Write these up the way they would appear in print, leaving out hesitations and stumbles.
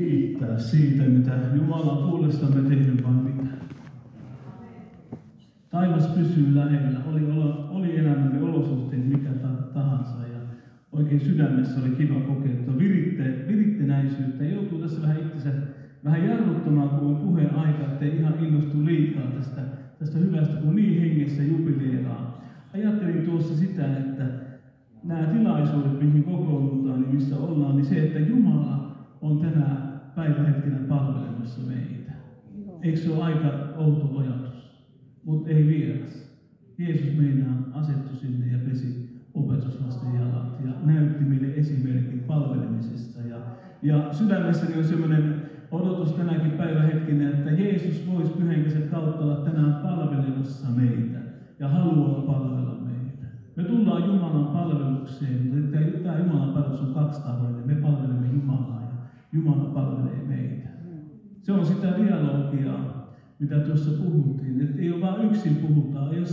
kiittää siitä, mitä Jumala on puolestamme tehnyt, vaan mitä. Taivas pysyy lähellä, oli elämämme olosuhteet mikä tahansa. Ja oikein sydämessä oli kiva kokea, että on virittenäisyyttä. Joutuu tässä vähän itsensä vähän jarruttamaan, kun on puheen aika, ettei ihan innostu liikaa tästä hyvästä, kun niin hengessä jubileeraa. Ajattelin tuossa sitä, että nämä tilaisuudet, mihin kokoonnutaan, niin missä ollaan, niin se, että Jumala on tänä päivähetkenä palvelemassa meitä. Eikö se ole aika outo ajatus? Mutta ei vieras. Jeesus meinaa asettui sinne ja pesi opetuslasten jalat ja näytti meille esimerkin palvelemisesta. Ja sydämessäni on sellainen odotus tänäkin päivähetkenä, että Jeesus voisi Pyhän kautta olla tänään palvelemassa meitä ja haluaa palvella meitä. Me tullaan Jumalan palvelukseen, mutta tämä Jumalan palvelus on kaksitahoinen. Me palvelemme Jumalaa ja Jumala palvelee meitä. Se on sitä dialogia, mitä tuossa puhuttiin. Että ei ole vain yksin puhutaan. Ei ole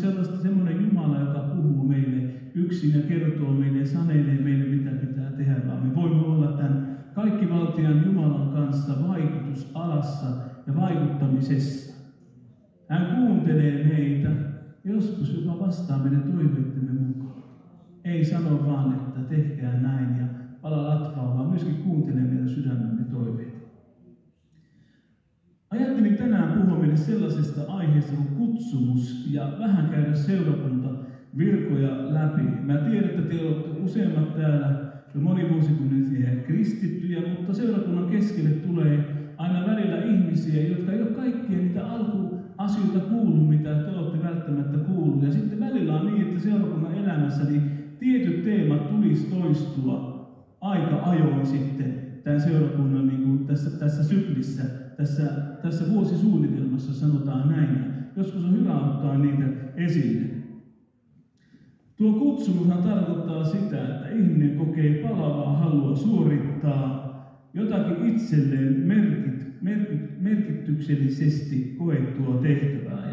semmoinen Jumala, joka puhuu meille yksin ja kertoo meille ja sanelee meille, mitä pitää tehdä. Vaan me voimme olla tämän kaikkivaltian Jumalan kanssa vaikutusalassa ja vaikuttamisessa. Hän kuuntelee meitä. Joskus jopa vastaa meidän toiveittemme mukaan. Ei sano vaan, että tehkää näin ja pala latvaa, vaan myöskin kuuntelee meidän sydämemme toiveita. Ajattelin tänään puhua meille sellaisesta aiheesta kuin kutsumus ja vähän käydä seurakuntavirkoja läpi. Mä tiedän, että te olette useimmat täällä jo monivuosikunnallisia kristittyjä, mutta seurakunnan keskelle tulee aina välillä ihmisiä, jotka ei ole kaikkia niitä alkuasioita kuullut, mitä te olette välttämättä kuullut. Ja sitten välillä on niin, että seurakunnan elämässä niin tietyt teemat tulisi toistua aika ajoin sitten tämän seurakunnan niin kuin tässä syklissä, tässä vuosisuunnitelmassa sanotaan näin. Ja joskus on hyvä ottaa niitä esille. Tuo kutsumushan tarkoittaa sitä, että ihminen kokee palavaa halua suorittaa jotakin itselleen merkityksellisesti koettua tehtävää.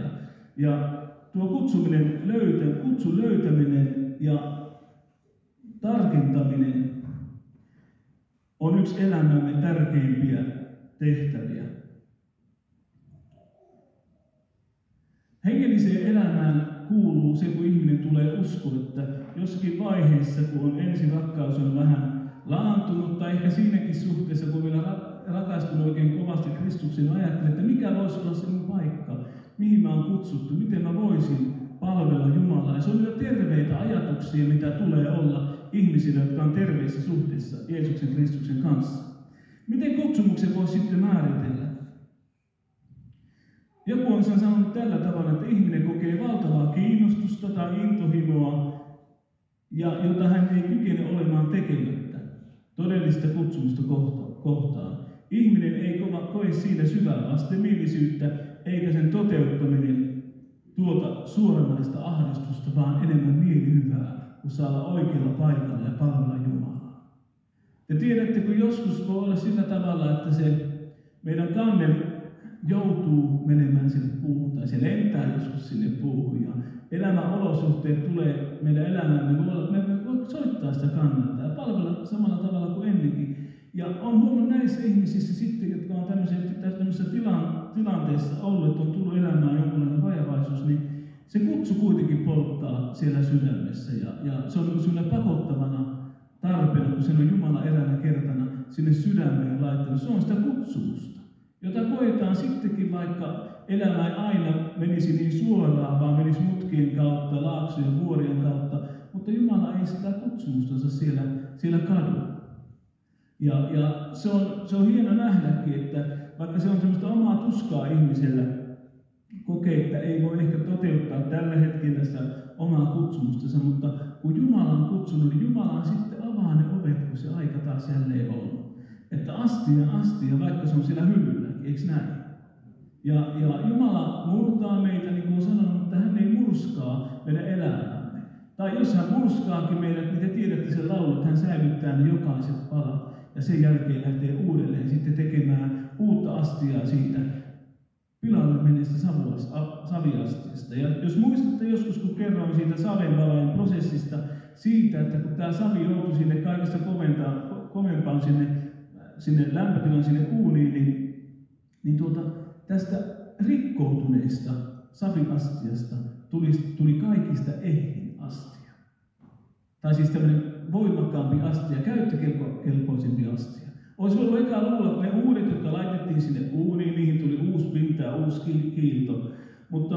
Ja tuo kutsun löytäminen ja tarkentaminen on yksi elämämme tärkeimpiä tehtäviä. Hengelliseen elämään kuuluu se, kun ihminen tulee uskoon, että jossakin vaiheessa, kun on ensin rakkaus on vähän laantunut, tai ehkä siinäkin suhteessa, kun vielä rakastunut oikein kovasti Kristuksen, ajattelee, että mikä voisi olla se mun paikka, mihin mä oon kutsuttu, miten mä voisin palvella Jumalaa. Ja se on niitä terveitä ajatuksia, mitä tulee olla ihmisille, jotka on terveissä suhteessa Jeesuksen Kristuksen kanssa. Miten kutsumuksen voisi sitten määritellä? Joku on sen sanonut tällä tavalla, että ihminen kokee valtavaa kiinnostusta tai intohimoa, jota hän ei kykene olemaan tekemättä todellista kutsumusta kohtaan. Ihminen ei koe siinä syvää vastenmielisyyttä, eikä sen toteuttaminen tuota suoranaista ahdistusta, vaan enemmän mielihyvää, kun saa olla oikealla paikalla ja palvella Jumalaa. Te tiedätte, kun joskus voi olla sillä tavalla, että se meidän kanneli joutuu menemään sinne puuhun, tai se lentää joskus sinne puuhun, ja elämäolosuhteet tulee meidän elämään, me voimme soittaa sitä kannalta ja palvella samalla tavalla kuin ennenkin. Ja on huomannut näissä ihmisissä sitten, jotka on tämmöisessä tilanteessa olleet, on tullut elämään jonkinlainen vajavaisuus, niin se kutsu kuitenkin polttaa siellä sydämessä, ja se on sellainen pakottavana tarpeena, kun sen on Jumala eräänä kertana sinne sydämeen laittanut. Se on sitä kutsumusta, jota koetaan sittenkin, vaikka elämä ei aina menisi niin suoraan, vaan menisi mutkien kautta, laaksojen, vuorien kautta, mutta Jumala ei sitä kutsumustansa siellä kadu. Ja se on hieno nähdäkin, että vaikka se on semmoista omaa tuskaa ihmisellä, kokee, että ei voi ehkä toteuttaa tällä hetkellä sitä omaa kutsumustansa, mutta kun Jumala on kutsunut, niin Jumala sitten avaa ne ovet, kun se aika taas jälleen on. Että astia, vaikka se on siellä hyllylläkin, eikö näin? Ja Jumala murtaa meitä, niin kuin on sanonut, että hän ei murskaa meidän elämäämme. Tai jos hän murskaakin meidät, niin te tiedätte sen laulun, että hän säilyttää ne jokaiset palat. Ja sen jälkeen lähtee uudelleen sitten tekemään uutta astiaa siitä pilalle menneestä saviastiasta. Ja jos muistatte joskus, kun kerroin siitä savenvalajan prosessista, siitä, että kun tämä savi joutui sinne kaikista kovempaan sinne sinne lämpötilan sinne uuniin, niin tästä rikkoutuneesta safinastiasta tuli kaikista ehin astia. Tai siis tämmöinen voimakkaampi astia, käyttökelpoisempi astia. Olisi ollut eka luulla, että ne uudet, jotka laitettiin sinne uuniin, niihin tuli uusi pinta ja uusi kiilto. Mutta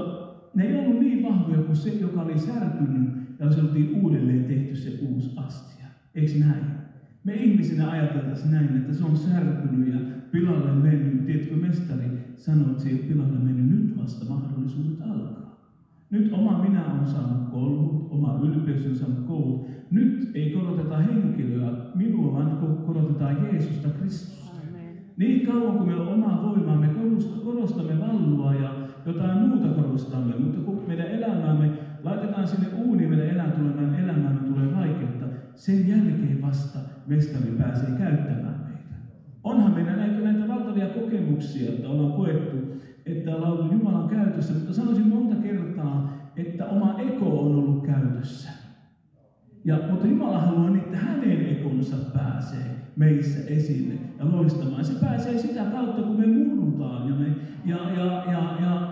ne ei ollut niin vahvoja kuin se, joka oli särkynyt, ja se oltiin uudelleen tehty se uusi astia. Eikö näin? Me ihmisinä ajateltaisiin näin, että se on särkynyt ja pilalle mennyt. Tiedätkö, mestari sanoo, että se ei ole pilalle mennyt, nyt vasta mahdollisuudet alkaa. Nyt oma minä on saanut koulut, oma ylpeys on saanut koulut. Nyt ei koroteta henkilöä minua, vaan korotetaan Jeesusta Kristusta. Niin kauan kuin meillä on omaa voimaa, me korostamme vallua ja jotain muuta korostamme, mutta kun meidän elämäämme laitetaan sinne uuniin, meidän elämäämme tulee vaikeutta, sen jälkeen vasta mestari pääsee käyttämään meitä. Onhan meillä näitä valtavia kokemuksia, että ollaan koettu, että ollaan ollut Jumalan käytössä, mutta sanoisin monta kertaa, että oma ego on ollut käytössä. Mutta Jumala haluaa, että hänen ekonsa pääsee meissä esille ja loistamaan. Se pääsee sitä kautta, kun me murrutaan ja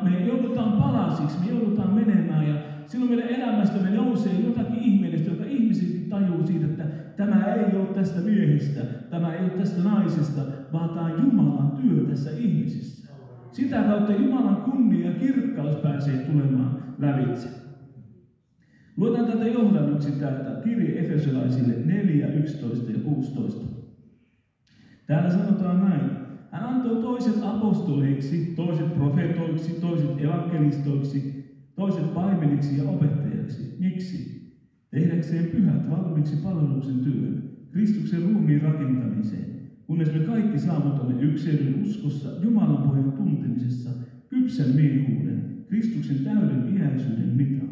me joudutaan palasiksi, me joudutaan menemään ja silloin meidän elämästämme nousee jotakin ihmeellistä, joka ihmisetkin tajuu siitä, että tämä ei ole tästä miehestä, tämä ei ole tästä naisesta, vaan tämä on Jumalan työ tässä ihmisissä. Sitä kautta Jumalan kunnia ja kirkkaus pääsee tulemaan lävitse. Luetaan tätä johdannoksi täältä kirje Efesolaisille 4, 11 ja 16. Täällä sanotaan näin. Hän antoi toiset apostoleiksi, toiset profetoiksi, toiset evankelistoiksi, toiset paimeniksi ja opettajaksi. Miksi? Tehdäkseen pyhät valmiiksi palveluksen työn, Kristuksen ruumiin rakentamiseen, kunnes me kaikki saavutamme ykseyden uskossa, Jumalan pojan tuntemisessa, kypsän miehuuden, Kristuksen täyden iäisyyden mitan.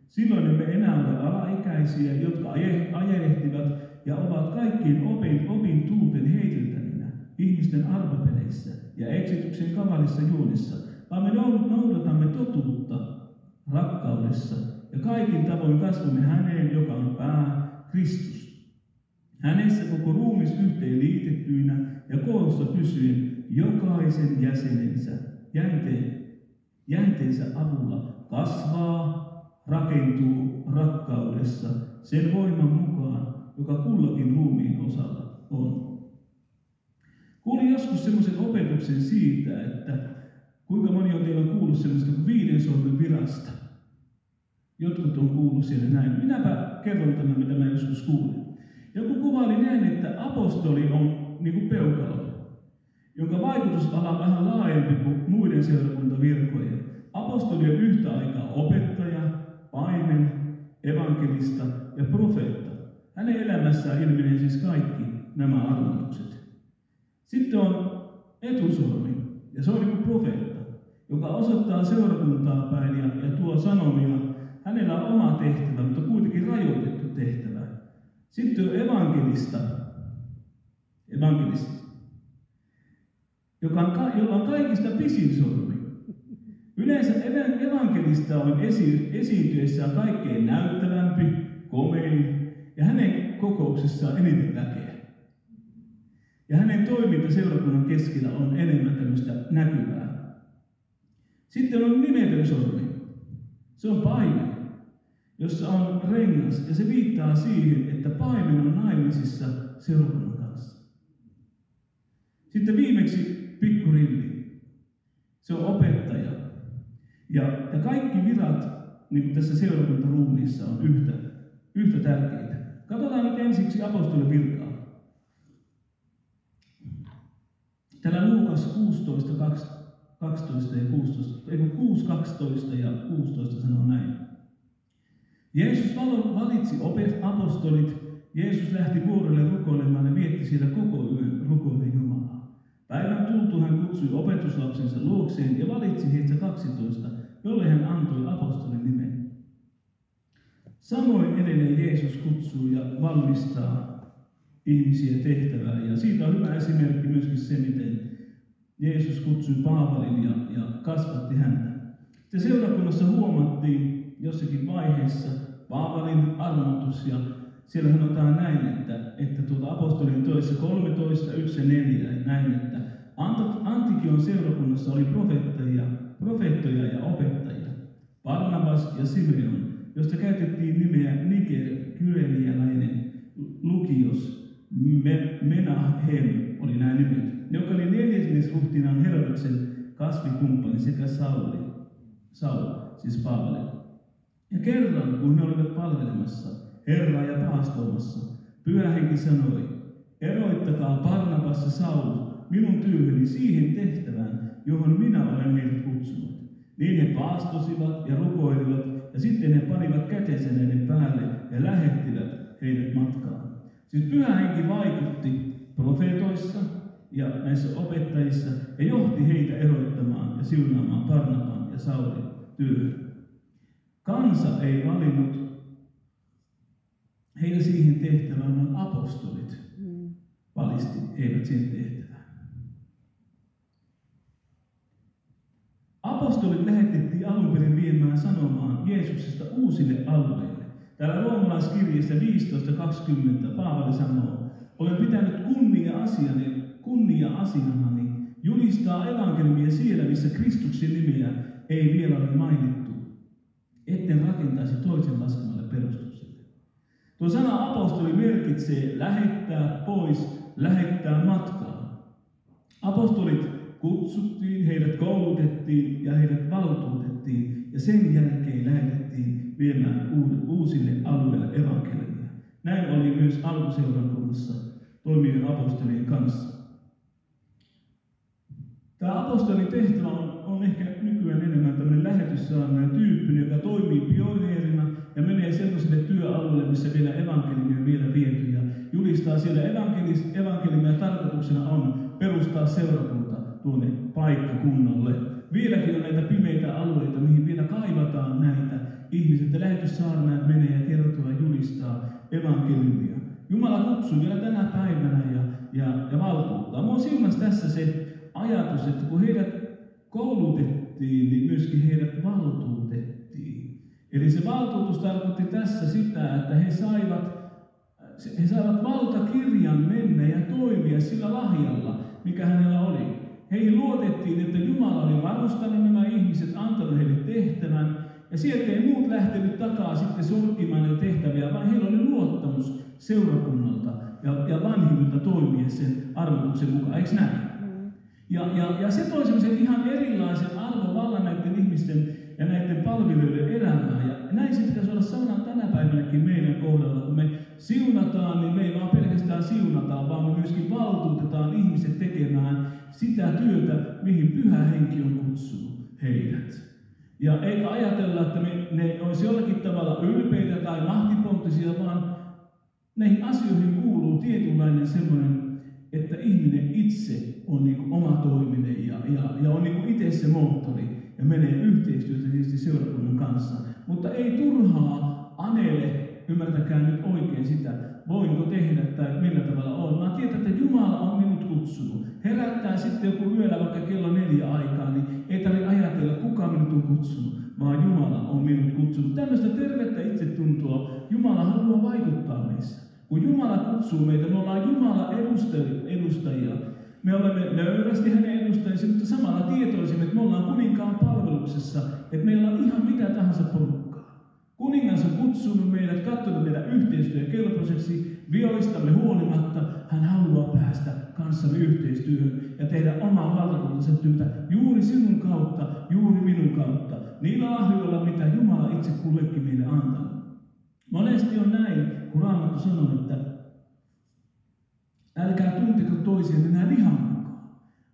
Silloin emme enää ole alaikäisiä, jotka ajelehtivat ja ovat kaikkiin opin tuulten heiteltävinä, ihmisten arvopeleissä ja eksityksen kavalissa juonissa, vaan me noudatamme totuutta rakkaudessa ja kaikin tavoin kasvamme häneen, joka on pää, Kristus. Hänessä koko ruumis yhteen liitettyinä ja koossa pysyen jokaisen jäsenensä jänteensä avulla kasvaa, rakentuu rakkaudessa sen voiman mukaan, joka kullakin ruumiin osalla on. Kuulin joskus semmoisen opetuksen siitä, että kuinka moni on teillä kuullut semmoista kuin 5 sormen virasta. Jotkut on kuullut siellä näin. Minäpä kerron tämän, mitä mä joskus kuulin. Joku kuvaili näin, että apostoli on niin kuin peukalo, jonka vaikutusala on vähän laajempi kuin muiden seurakuntavirkojen. Apostoli on yhtä aikaa opettaja, paimen, evankelista ja profeetta. Hänen elämässään ilmenee siis kaikki nämä arvotukset. Sitten on etusormi, ja se on niin kuin profeetta, joka osoittaa seurakuntaa päin ja tuo sanomia. Hänellä on oma tehtävä, mutta kuitenkin rajoitettu tehtävä. Sitten on evankelista, jolla on kaikista pisin sormi. Yleensä evankelista on esiintyessään kaikkein näyttävämpi, komein, ja hänen kokouksessaan eniten väkeä. Ja hänen toiminta seurakunnan keskellä on enemmän tämmöistä näkyvää. Sitten on nimetön sormi. Se on paimen, jossa on rengas, ja se viittaa siihen, että paimen on naimisissa seurakunnan kanssa. Sitten viimeksi pikkurilli. Se on opettaja. Ja kaikki virat niin tässä seurakuntaruumiissa on yhtä tärkeitä. Katsotaan nyt ensiksi apostolin virkaa. Täällä Luukas 16, 12 ja 16, 6, 12 ja 16 sanoo näin. Jeesus valitsi apostolit. Jeesus lähti vuorelle rukoilemaan ja vietti siellä koko yön rukoilleen Jumalaa. Päivän tultu hän kutsui opetuslapsensa luokseen ja valitsi heistä 12, jolle hän antoi apostolin nimen. Samoin edelleen Jeesus kutsuu ja valmistaa ihmisiä tehtävään. Ja siitä on hyvä esimerkki myöskin se, miten Jeesus kutsui Paavalin ja kasvatti häntä. Ja seurakunnassa huomattiin jossakin vaiheessa Paavalin armotus, ja siellä sanotaan näin, että apostolien toisessa 13, 1 ja 4 näin, että Antikion seurakunnassa oli profeettoja ja opettajia, Barnabas ja Simeon, josta käytettiin nimeä Niger, kyrenialainen, Lukios, Menahem oli nämä nimet, joka oli neljännesruhtinaan Herodeksen kasvikumppani sekä Saul, siis Paavali. Ja kerran, kun he olivat palvelemassa Herraa ja paastoimassa, Pyhä Henki sanoi, eroittakaa Barnabas ja Saul minun työhöni siihen tehtävään, johon minä olen heidät kutsunut. Niin he paastosivat ja rukoilivat, ja sitten he panivat kätensä näiden päälle ja lähettivät heidät matkaan. Siis Pyhä Henki vaikutti profeetoissa ja näissä opettajissa ja johti heitä eroittamaan ja siunaamaan Barnaban ja Saulin työhön. Kansa ei valinnut heitä siihen tehtävään, vaan apostolit valisti heidät siihen tehtävään. Apostolit lähetettiin alun perin viemään sanomaan Jeesuksesta uusille alueille. Täällä roomalaiskirjeessä 15.20 Paavali sanoo, olen pitänyt kunnia-asianani julistaa evankeliumia siellä, missä Kristuksen nimeä ei vielä ole mainittu, etten rakentaisi toisen laskemalle perustukselle. Tuo sana apostoli merkitsee lähettää pois, lähettää matkaan. Apostolit kutsuttiin, heidät koulutettiin ja heidät valtuutettiin ja sen jälkeen lähetettiin viemään uusille alueille evankeliumia. Näin oli myös alkuseurakunnassa toimivien apostolien kanssa. Tämä apostolin tehtävä on ehkä nykyään enemmän tämmöinen lähetyssaarnaajan tyyppinen, joka toimii pioneerina ja menee sellaisille työalueille, missä vielä evankeliumia on vielä viety ja julistaa siellä evankeliumia. Tarkoituksena on perustaa seurakunta tuonne paikkakunnalle. Vieläkin on näitä pimeitä alueita, mihin vielä kaivataan näitä ihmisiä. Lähetyssaarnaajat menee ja kertoo ja julistaa evankeliumia. Jumala kutsuu vielä tänä päivänä ja valtuuttaa. Mua siunasi tässä se ajatus, että kun heidät koulutettiin, niin myöskin heidät valtuutettiin. Eli se valtuutus tarkoitti tässä sitä, että he saivat valtakirjan mennä ja toimia sillä lahjalla, mikä hänellä oli. Heihin luotettiin, että Jumala oli varustanut nämä ihmiset, antanut heille tehtävän, ja sieltä ei muut lähtenyt takaa sitten sorkkimaan ne tehtäviä, vaan heillä oli luottamus seurakunnalta ja vanhimmilta toimia sen arvotuksen mukaan, eikö näin? Ja se toi semmoisen ihan erilaisen arvovallan näiden ihmisten ja näiden palvelijoiden elämään. Ja näin se pitäisi olla sanan tänä päivänäkin meidän kohdalla. Kun me siunataan, niin me ei vaan pelkästään siunataan, vaan me myöskin valtuutetaan ihmiset tekemään sitä työtä, mihin Pyhä Henki on kutsunut heidät. Ja eikä ajatella, että ne olisi jollakin tavalla ylpeitä tai mahtiponttisia, vaan näihin asioihin kuuluu tietynlainen semmoinen, että ihminen itse on niin kuin omatoiminen ja on niin kuin itse se moottori ja menee yhteistyötä tietysti seurakunnan kanssa. Mutta ei turhaa anele, ymmärtäkää nyt oikein sitä, voinko tehdä tai millä tavalla on. Vaan tietää, että Jumala on minut kutsunut. Herättää sitten joku yöllä vaikka kello 4 aikaa, niin ei tarvitse ajatella, kuka minut on kutsunut, vaan Jumala on minut kutsunut. Tämmöistä tervettä itsetuntoa Jumala haluaa vaikuttaa meissä. Kun Jumala kutsuu meitä, me ollaan Jumala edustajia. Me olemme nöyrästi hänen edustajissa, mutta samalla tietoisimme, että me ollaan kuninkaan palveluksessa, että meillä on ihan mitä tahansa porukkaa. Kuningas on kutsunut meidät, katsonut meidän yhteistyökelpoiseksi, vioistamme huolimatta. Hän haluaa päästä kanssamme yhteistyöhön ja tehdä omaa valtakuntansa työtä juuri sinun kautta, juuri minun kautta. Niillä lahjoilla, mitä Jumala itse kullekin meille antanut. Monesti on näin, kun Raamattu sanoo, että älkää tunteko toisiaan enää lihan mukaan.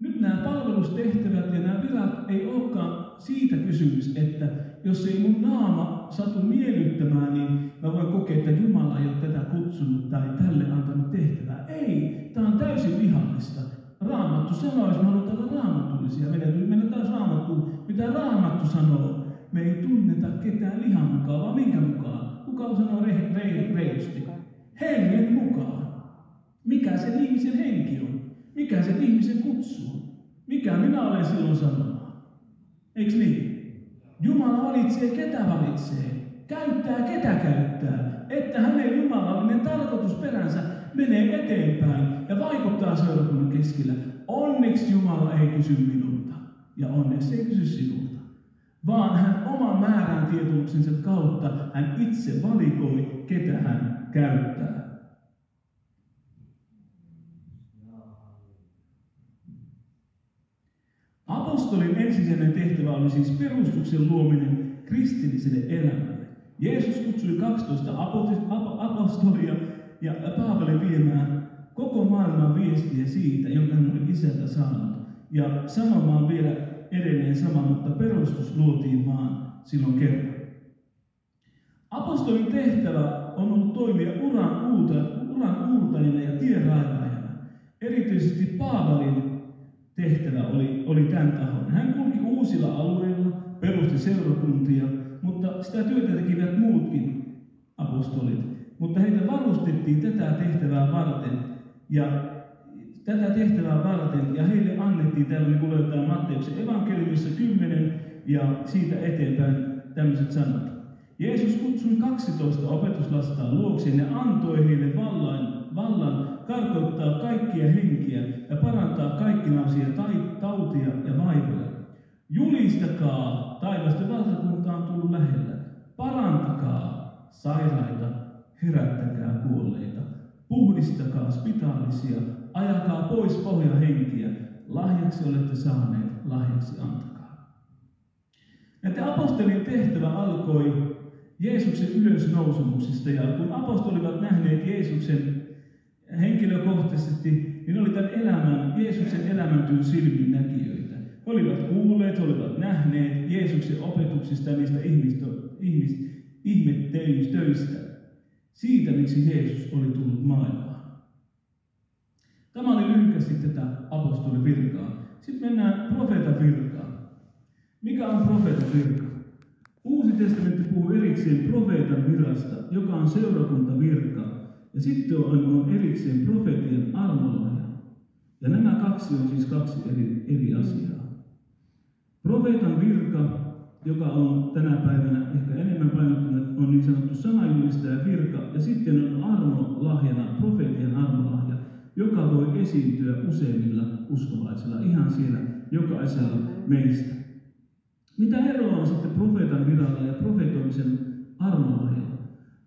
Nyt nämä palvelustehtävät ja nämä virat ei olekaan siitä kysymys, että jos ei mun naama satu miellyttämään, niin mä voin kokea, että Jumala ei ole tätä kutsunut tai tälle antanut tehtävää. Ei, tämä on täysin vihallista. Raamattu sanoo, jos me halutaan olla raamatullisia, mennään taas Raamattuun. Mitä Raamattu sanoo? Me ei tunneta ketään lihan mukaan, vaan minkä mukaan? Kuka sanoo reilusti? Hengen mukaan. Mikä sen ihmisen henki on? Mikä sen ihmisen kutsuu? Mikä minä olen silloin sanomaan? Eikö niin? Jumala valitsee, ketä valitsee. Käyttää, ketä käyttää. Että hänen jumalallinen tarkoitusperänsä menee eteenpäin ja vaikuttaa seurakunnan keskellä. Onneksi Jumala ei kysy minulta ja onneksi ei kysy sinulta, vaan hän oman määrän tietomuksensa kautta hän itse valikoi, ketä hän käyttää. Apostolin ensisijainen tehtävä oli siis perustuksen luominen kristilliselle elämälle. Jeesus kutsui 12 apostolia ja Paavali viemään koko maailman viestiä siitä, jonka hän oli Isältä saanut. Ja sanomaan vielä edelleen sama, mutta perustus luotiin vaan silloin kerran. Apostolin tehtävä on ollut toimia uran uurtajana ja tienraivaajana. Erityisesti Paavalin tehtävä oli tämän tahon. Hän kulki uusilla alueilla, perusti seurakuntia, mutta sitä työtä tekivät muutkin apostolit. Mutta heitä varustettiin tätä tehtävää varten ja heille annettiin, täällä niin kuin löytää Matteuksen evankeliumissa 10 ja siitä eteenpäin tämmöiset sanat. Jeesus kutsui 12 opetuslastaan luokseen ja antoi heille vallan karkoittaa kaikkia henkiä ja parantaa kaikkinaisia tautia ja vaivoja. Julistakaa, taivasten valtakunta on tullut lähellä. Parantakaa sairaita, herättäkää kuolleita. Puhdistakaa spitaalisia, ajakaa pois pohjahenkiä. Lahjaksi olette saaneet, lahjaksi antakaa. Näiden apostolien tehtävä alkoi Jeesuksen ylösnousumuksista, ja kun apostolivat nähneet Jeesuksen henkilökohtaisesti, niin oli tämän Jeesuksen elämäntyön silminnäkijöitä. He olivat kuulleet, he olivat nähneet Jeesuksen opetuksista ja niistä ihmettöistä, siitä miksi Jeesus oli tullut maailmaan. Tämä oli lyhyesti tätä apostolin virkaa. Sitten mennään profeetan virkaan. Mikä on profeetan virka? Uusi testamentti puhuu erikseen profeetan virasta, joka on seurakuntavirka, ja sitten on erikseen profeetian armolahja. Ja nämä kaksi on siis kaksi eri asiaa. Profeetan virka, joka on tänä päivänä ehkä enemmän painottunut, on niin sanottu sanajulistajan virka, ja sitten on armolahjana profeetian armolahja, joka voi esiintyä useimmilla uskovaisilla, ihan siellä jokaisella meistä. Mitä eroa on sitten profeetan viralla ja profeetoimisen armolahjalla?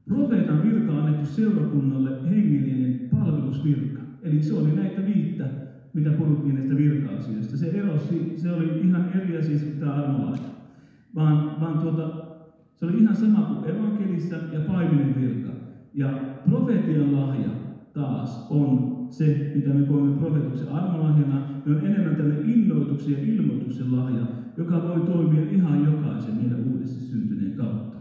Profeetan virka on annettu seurakunnalle hengellinen palvelusvirka. Eli se oli näitä viittä, mitä puhuttiin näistä virka-asioista. Se oli ihan eri asia kuin tämä armolahja. Se oli ihan sama kuin evankelissa ja paimenen virka. Ja profeetian lahja taas on se, mitä me koemme profeetuksen armolahjana. Ne on enemmän tämmöinen innoituksen ja ilmoituksen lahja, joka voi toimia ihan jokaisen meidän uudesti syntyneen kautta.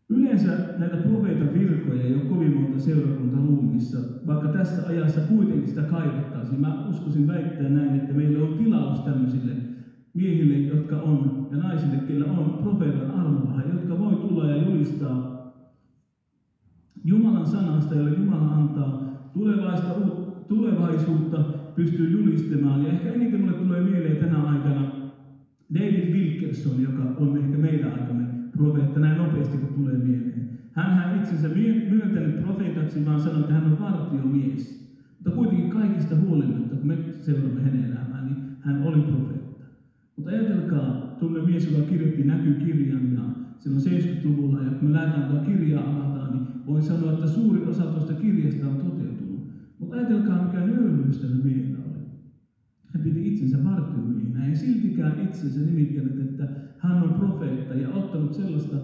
Yleensä näitä profeetan virkoja ei ole kovin monta seurakuntaruumissa, vaikka tässä ajassa kuitenkin sitä kaivattaisiin. Mä uskoisin väittää näin, että meillä on tilaus tämmöisille miehille, jotka on, ja naisille, kellä on profeetan armolahja, jotka voi tulla ja julistaa Jumalan sanasta, jolle Jumala antaa tulevaisuutta, pystyy julistamaan. Ja ehkä eniten mulle tulee mieleen tänä aikana David Wilkerson, joka on ehkä meidän aikamme profeetta, näin nopeasti kun tulee mieleen. Hän itsensä myöntänyt profeetaksi, vaan sanoi, että hän on vartiomies. Mutta kuitenkin kaikista huolimatta, kun me seuraamme hänen elämään, niin hän oli profeetta. Mutta ajatelkaa, tuolle mies, joka kirjoitti Näkykirjan ja silloin 70-luvulla, ja kun me lähdetään tuota kirjaa avataan, niin voin sanoa, että suuri osa tuosta kirjasta on toteutunut. Mutta ajatelkaa, mikä nöyryys tällä miehellä oli. Hän piti itsensä vartiomiehenä, ei siltikään itsensä nimittänyt, että hän on profeetta ja ottanut sellaista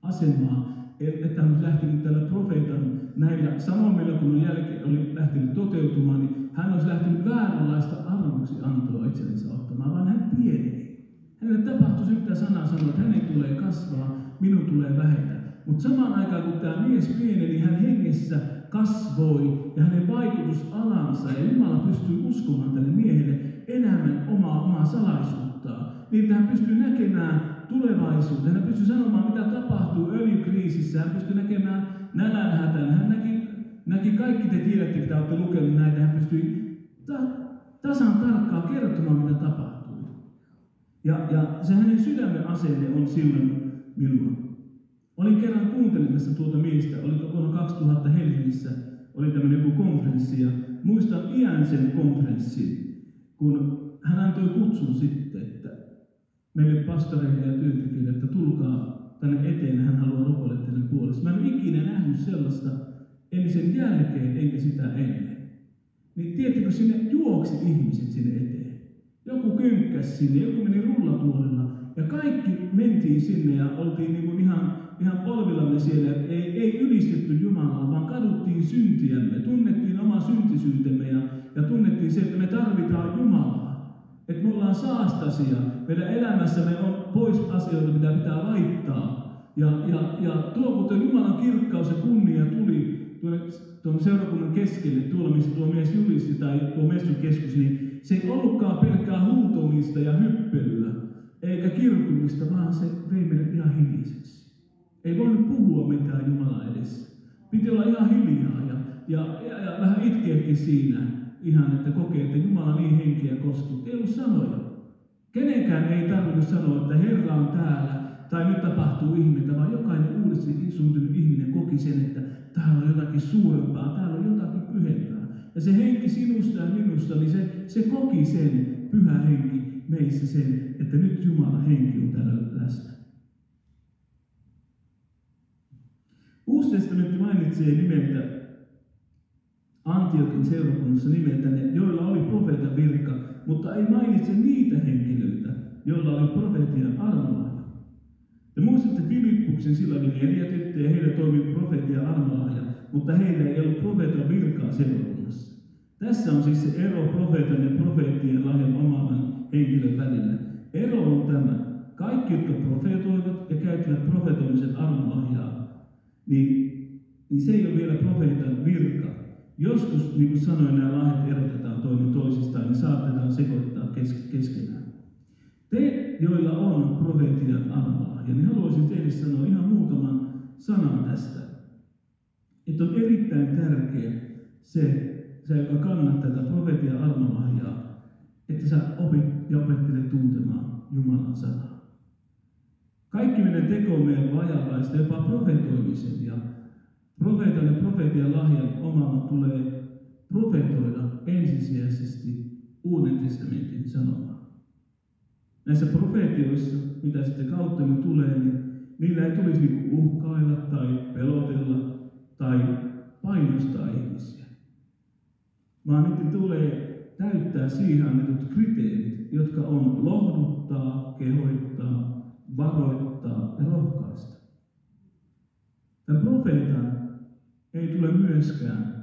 asemaa, että hän olisi lähtenyt tällä profeetan näillä samoilla, kun on jälkeen oli lähtenyt toteutumaan, niin hän olisi lähtenyt vääränlaista arvoksi antoa itsellensä ottamaan, vaan hän pieneni. Hänelle tapahtui yhtä sanaa sanoa, että hänen tulee kasvaa, minun tulee vähetä. Mutta samaan aikaan, kun tämä mies pieneni, hän hengessä kasvoi ja hänen vaikutusalansa ja Jumala pystyi uskomaan tälle miehelle enemmän omaa salaisuuttaan. Niin että hän pystyi näkemään tulevaisuutta. Hän pystyi sanomaan, mitä tapahtuu öljykriisissä. Hän pystyi näkemään nälänhätän. Hän näki kaikki, te tiedätte, mitä olette lukenut näitä. Hän pystyi tasan tarkkaan kertomaan, mitä tapahtui. Ja se hänen sydämen asenne on siunannut minua. Olin kerran kuuntelemassa tuota miestä, oliko vuonna 2000 Helsingissä, oli tämmöinen joku konferenssi, ja muistan iän sen konferenssin, kun hän antoi kutsun sitten, että meille pastoreille ja työntekijöille, että tulkaa tänne eteen, hän haluaa rukoilla teidän puolesta. Mä en ole ikinä nähnyt sellaista, eli sen jälkeen, eikä sitä ennen. Niin tiedättekö, sinne juoksi ihmiset sinne eteen. Joku kynkkäsi sinne, joku meni rullatuolilla, ja kaikki mentiin sinne ja oltiin niin kuin ihan polvillamme siellä. Ei ylistetty Jumalaa, vaan kaduttiin syntiämme, tunnettiin oma syntisyytemme ja tunnettiin se, että me tarvitaan Jumalaa. Että me ollaan saastaisia, meidän elämässämme on pois asioita, mitä pitää laittaa. Ja tuo, kuten Jumalan kirkkaus ja kunnia tuli tuon seurakunnan keskelle, tuolla missä tuo mies julisti tai tuo messukeskus, niin se ei ollutkaan pelkkää huutomista ja hyppelyä, eikä kirkumista, vaan se vei meidät ihan hiljaiseksi. Ei voinut puhua mitään Jumalan edessä. Piti olla ihan hiljaa ja vähän itkeäkin siinä, ihan että kokee, että Jumala niin henkeä koski. Ei ollut sanoja. Kenenkään ei tarvinnut sanoa, että Herra on täällä, tai nyt tapahtuu ihmettä, vaan jokainen uudesti syntynyt ihminen koki sen, että täällä on jotakin suurempaa, täällä on jotakin pyhempää. Ja se henki sinusta ja minusta, niin se koki sen, pyhä henki meissä sen, että nyt Jumalan henki on täällä läsnä. Uusi testamentti mainitsee nimeltä Antiokin seurakunnassa nimeltä ne, joilla oli profeetan virka, mutta ei mainitse niitä henkilöitä, joilla oli profeetian armolahja. Te muistatte Filippuksen, sillä oli 4 tyttöjä ja heillä toimi profeetian armolahja, mutta heillä ei ollut profeetan virkaa seurakunnassa. Tässä on siis se ero profeetan ja profeettien lahjan omaavan henkilön välillä. Ero on tämä. Kaikki, jotka profeetoivat ja käyttävät profeetoimisen armolahjaa, niin se ei ole vielä profeetan virka. Joskus, niin kuin sanoin, nämä lahjat erotetaan toinen toisistaan, niin saatetaan sekoittaa keskenään. Te, joilla on profeetian armolahja, niin haluaisin teille sanoa ihan muutaman sanan tästä. Että on erittäin tärkeä se joka kannat tätä profeetian armolahjaa, että sä opit ja opettelet tuntemaan Jumalan sanaa. Kaikki meidän tekomme on vajavaista, jopa profetoimisen ja profeetan ja profeetian lahjan omaavat tulee profetoida ensisijaisesti Uuden testamentin sanomaa. Näissä profeetioissa, mitä sitten kauttamme tulee, niin niillä ei tulisi niinku uhkailla tai pelotella tai painostaa ihmisiä. Vaan niitä tulee täyttää siihen annetut kriteerit, jotka on lohduttaa, kehoittaa, varoittaa ja rohkaista. Tämän profeetan ei tule myöskään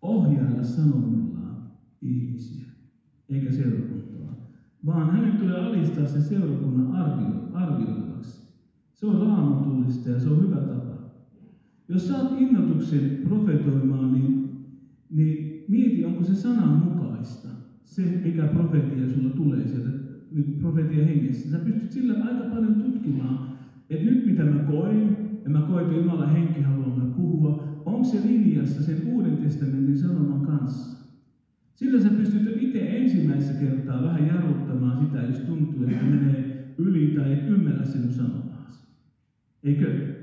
ohjailla sanomillaan ihmisiä, eikä seurakuntaa, vaan hänen tulee alistaa se seurakunnan arvioitavaksi. Se on raamatullista ja se on hyvä tapa. Jos saat innotuksen profetoimaan, niin mieti, onko se sanan mukaista, se mikä profeetia sulla tulee sieltä profeetian hengessä. Sä pystyt sillä aika paljon tutkimaan, että nyt mitä mä koen, ja mä koen, että Jumalan henki haluaa puhua, onko se linjassa sen Uuden testamentin sanoman kanssa. Sillä sä pystyt itse ensimmäisessä kertaa vähän jarruttamaan sitä, jos tuntuu, että menee yli tai et ymmärrä sinun sanomaasi. Eikö?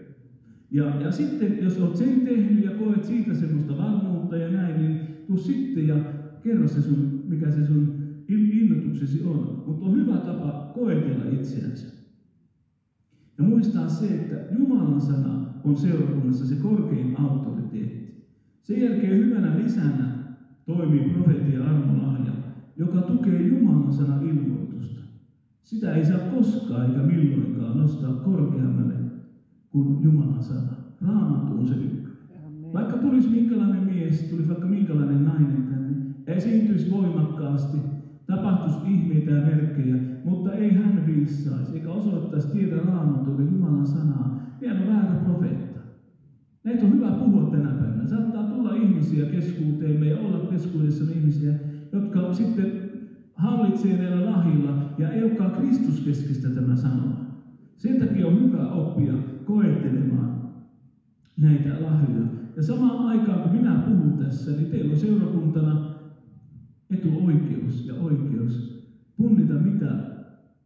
Ja sitten, jos olet sen tehnyt ja koet siitä semmoista varmuutta ja näin, niin tuu sitten ja kerro se sun, mikä se sun innotuksesi on. Mutta on hyvä tapa koetella itseänsä. Ja muistaa se, että Jumalan sana on seurakunnassa se korkein autoriteetti. Sen jälkeen hyvänä lisänä toimii profeetian armolahja, joka tukee Jumalan sanan ilmoitusta. Sitä ei saa koskaan eikä milloinkaan nostaa korkeammalle kuin Jumalan sana. Raamattu on se ykkönen. Vaikka tulisi minkälainen mies, tulisi vaikka minkälainen nainen tänne, esiintyisi voimakkaasti, tapahtuisi ihmeitä ja merkkejä, mutta ei hän viissaisi eikä osoittaisi tiedä Raamattua ja Jumalan sanaa, niin hän on väärä profeetta. Näitä on hyvä puhua tänä päivänä. Saattaa tulla ihmisiä keskuuteemme ja olla keskuudessa ihmisiä, jotka sitten hallitsee näillä lahilla ja ei olekaan Kristuskeskistä tämä sanoma. Sen takia on hyvä oppia koettelemaan näitä lahjoja. Ja samaan aikaan, kun minä puhun tässä, niin teillä on seurakuntana etuoikeus ja oikeus punnita, mitä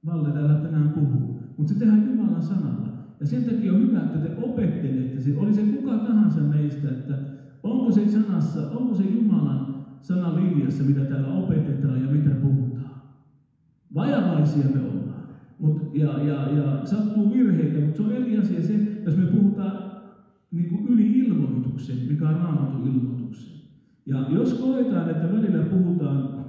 Valle täällä tänään puhuu. Mutta se tehdään Jumalan sanalla. Ja sen takia on hyvä, että te opettelette se, oli se kuka tahansa meistä, että onko se sanassa, onko se Jumalan sanalinjassa, mitä täällä opetetaan ja mitä puhutaan. Vajavaisia me ollaan. Ja sattuu virheitä, mutta se on eri asia se, jos me puhutaan niin kuin yli ilmoituksen, mikä on Raamatun ilmoituksen. Ja jos koetaan, että välillä puhutaan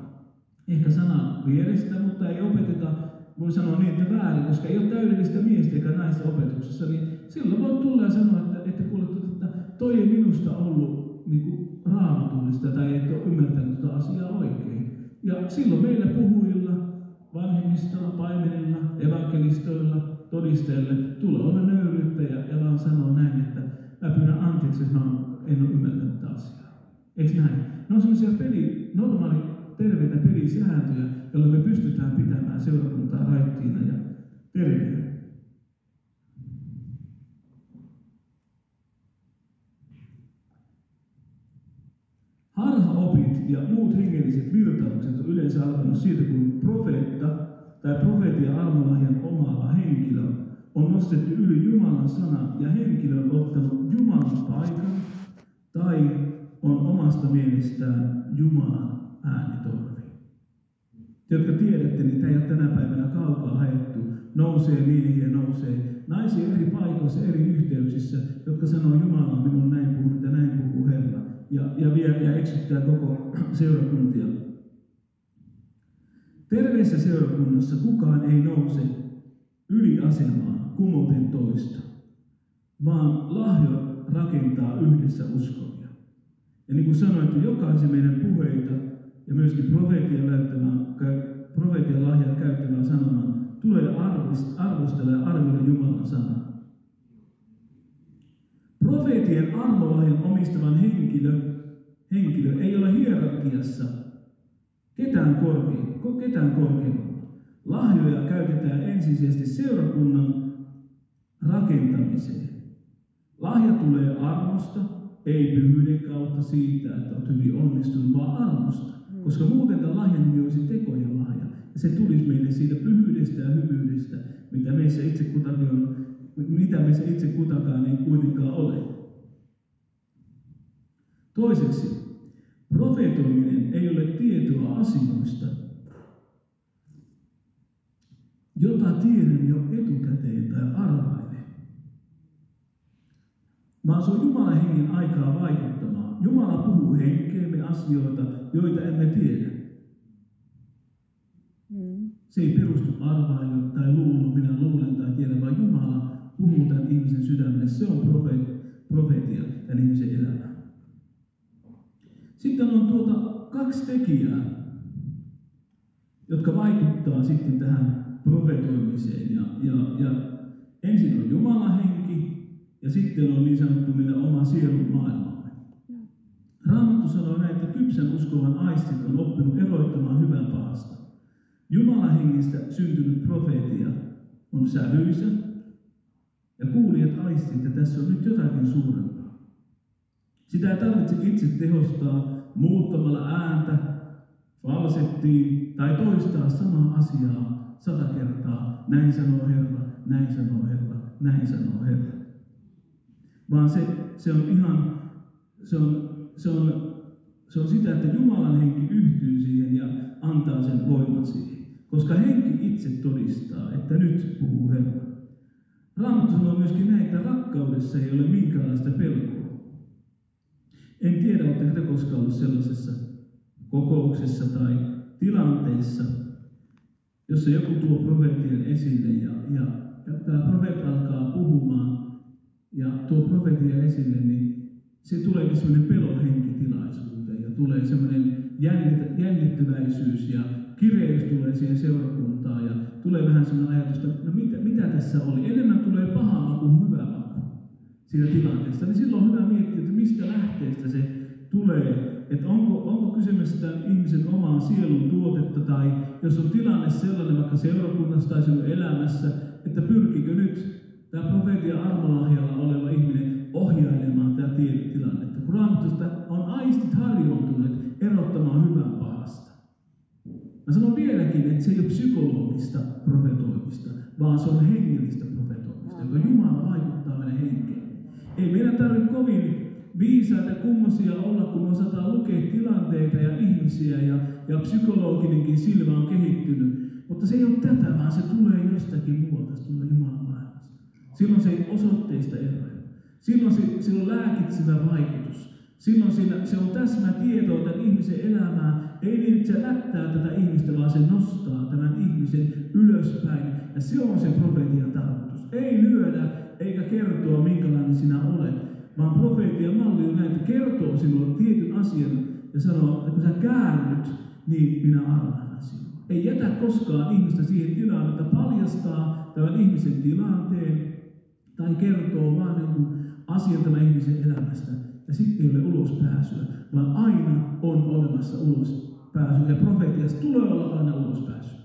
ehkä sanan vierestä, mutta ei opeteta, voi sanoa niin, että väärin, koska ei ole täydellistä miestä eikä naista opetuksessa, niin silloin voi tulla ja sanoa, että kuule, että toi ei minusta ollut niin kuin raamatullista tai et ole ymmärtänyt tätä asiaa oikein. Ja silloin meillä puhujilla, vanhemmistolla, paimenilla, evankelistoilla, todistajille tulee olla nöyryyttä ja vaan sanoa näin, että mä pyydän anteeksi, jos en ole ymmärtänyt tätä asiaa. Eikö näin? Ne on sellaisia normaali terveitä pelisääntöjä, joilla me pystytään pitämään seurakuntaa raittiina ja terveenä. Harhaopit ja muut hengelliset virtaukset on yleensä alkanut siitä, kun profeetta tai profeetin armolahjan omaava henkilö on nostettu yli Jumalan sanan ja henkilö on ottanut Jumalan paikan tai on omasta mielestään Jumalan äänitorvi. Te, jotka tiedätte, niin tämä ei ole tänä päivänä kaukaa haettu. Nousee miehiä, nousee naisia eri paikoissa, eri yhteyksissä, jotka sanoo Jumala on minun näin puhunut ja näin puhuu Herra. Ja eksyttää koko seurakuntia. Terveessä seurakunnassa kukaan ei nouse yli asemaan kumoten toista, vaan lahjo rakentaa yhdessä uskovia. Ja niin kuin sanoin, että jokaisen meidän puheita ja myöskin profeetian lahjaa käyttävän sanoman tulee arvostella ja arvioida Jumalan sanaa. Profeetien armolahjan omistavan henkilö ei ole hierarkiassa ketään korkeammalla. Lahjoja käytetään ensisijaisesti seurakunnan rakentamiseen. Lahja tulee armosta, ei pyhyyden kautta siitä, että olet hyvin onnistunut, vaan armosta. Koska muuten tämä lahjan nimi olisi tekojen lahja. Ja se tulisi meille siitä pyhyydestä ja hyvyydestä, mitä meissä itse kutakaan ei kuitenkaan ole. Toiseksi, profetoiminen ei ole tietoa asioista, jota tiedän jo etukäteen tai arvailen. Vaan se on Jumalan hengen aikaa vaikuttamaan. Jumala puhuu henkeemme asioita, joita emme tiedä. Se ei perustu arvailuun tai luuloon, minä luulen tai tiedän, vaan Jumala puhuu tämän ihmisen sydämelle. Se on profeetia tämän ihmisen elämä. Sitten on kaksi tekijää, jotka vaikuttaa sitten tähän profetoimiseen. Ja ensin on Jumalan henki ja sitten on niin sanottu meidän oma sielun maailmamme. Raamattu sanoo näin, että kypsän uskovan aistit on oppinut eroittamaan hyvän pahasta. Jumalan hengistä syntynyt profeetia on sävyisä ja kuulijat aistit, että tässä on nyt jotakin suurempaa. Sitä ei tarvitse itse tehostaa muuttamalla ääntä, falsettiin tai toistaa samaa asiaa 100 kertaa. Näin sanoo Herra, näin sanoo Herra, näin sanoo Herra. Vaan se on sitä, että Jumalan henki yhtyy siihen ja antaa sen voiman siihen. Koska henki itse todistaa, että nyt puhuu Herra. Raamattu sanoo myöskin näin, että rakkaudessa ei ole minkäänlaista pelkoa. En tiedä, oletteko te koskaan ollut sellaisessa kokouksessa tai tilanteessa, jossa joku tuo profeetian esille ja tämä profeetta alkaa puhumaan ja tuo profeetia esille, niin se tuleekin sellainen pelohenkitilaisuuteen ja tulee sellainen jännittyväisyys ja kireys tulee siihen seurakuntaan ja tulee vähän sellainen ajatus, että no mitä tässä oli? Enemmän tulee paha maku kuin hyvä maku siinä tilanteessa. Niin silloin on hyvä miettiä, että mistä lähteestä se tulee. Että onko kysymys tämän ihmisen omaan sielun tuotetta tai jos on tilanne sellainen vaikka seurakunnassa tai sinun elämässä, että pyrkikö nyt tämä profeetian armolahjalla oleva ihminen ohjailemaan tämä tilannetta. Kun Raamatusta on aistit harjoittuneet erottamaan hyvän pahasta. Mä sanon vieläkin, että se ei ole psykologista profetoimista, vaan se on hengellistä profetoimista. profeetoista, joka Jumala vaikuttaa meidän henkeen. Ei meidän tarvitse kovin viisaita kummosia olla, kun me osataan lukea tilanteita ja ihmisiä ja psykologinenkin silmä on kehittynyt. Mutta se ei ole tätä, vaan se tulee jostakin muualta, se tulee Jumalan maailmasta. Silloin se ei osoitteista eroja. Silloin sillä on lääkitsevä vaikutus. Silloin se on täsmätietoa tämän ihmisen elämää. Ei niin, että se lättää tätä ihmistä, vaan se nostaa tämän ihmisen ylöspäin. Ja se on se profetian tarkoitus. Ei lyödä eikä kertoa, minkälainen sinä olet. Vaan profeetian malli on näin, että kertoo sinulle tietyn asian ja sanoo, että kun sä käännyt, niin minä arvaan sinua. Ei jätä koskaan ihmistä siihen tilaan, että paljastaa tämän ihmisen tilanteen tai kertoo vaan niin asian tämän ihmisen elämästä. Ja sitten ei ole ulospääsyä, vaan aina on olemassa ulospääsy. Ja profetiassa tulee olla aina ulospääsy.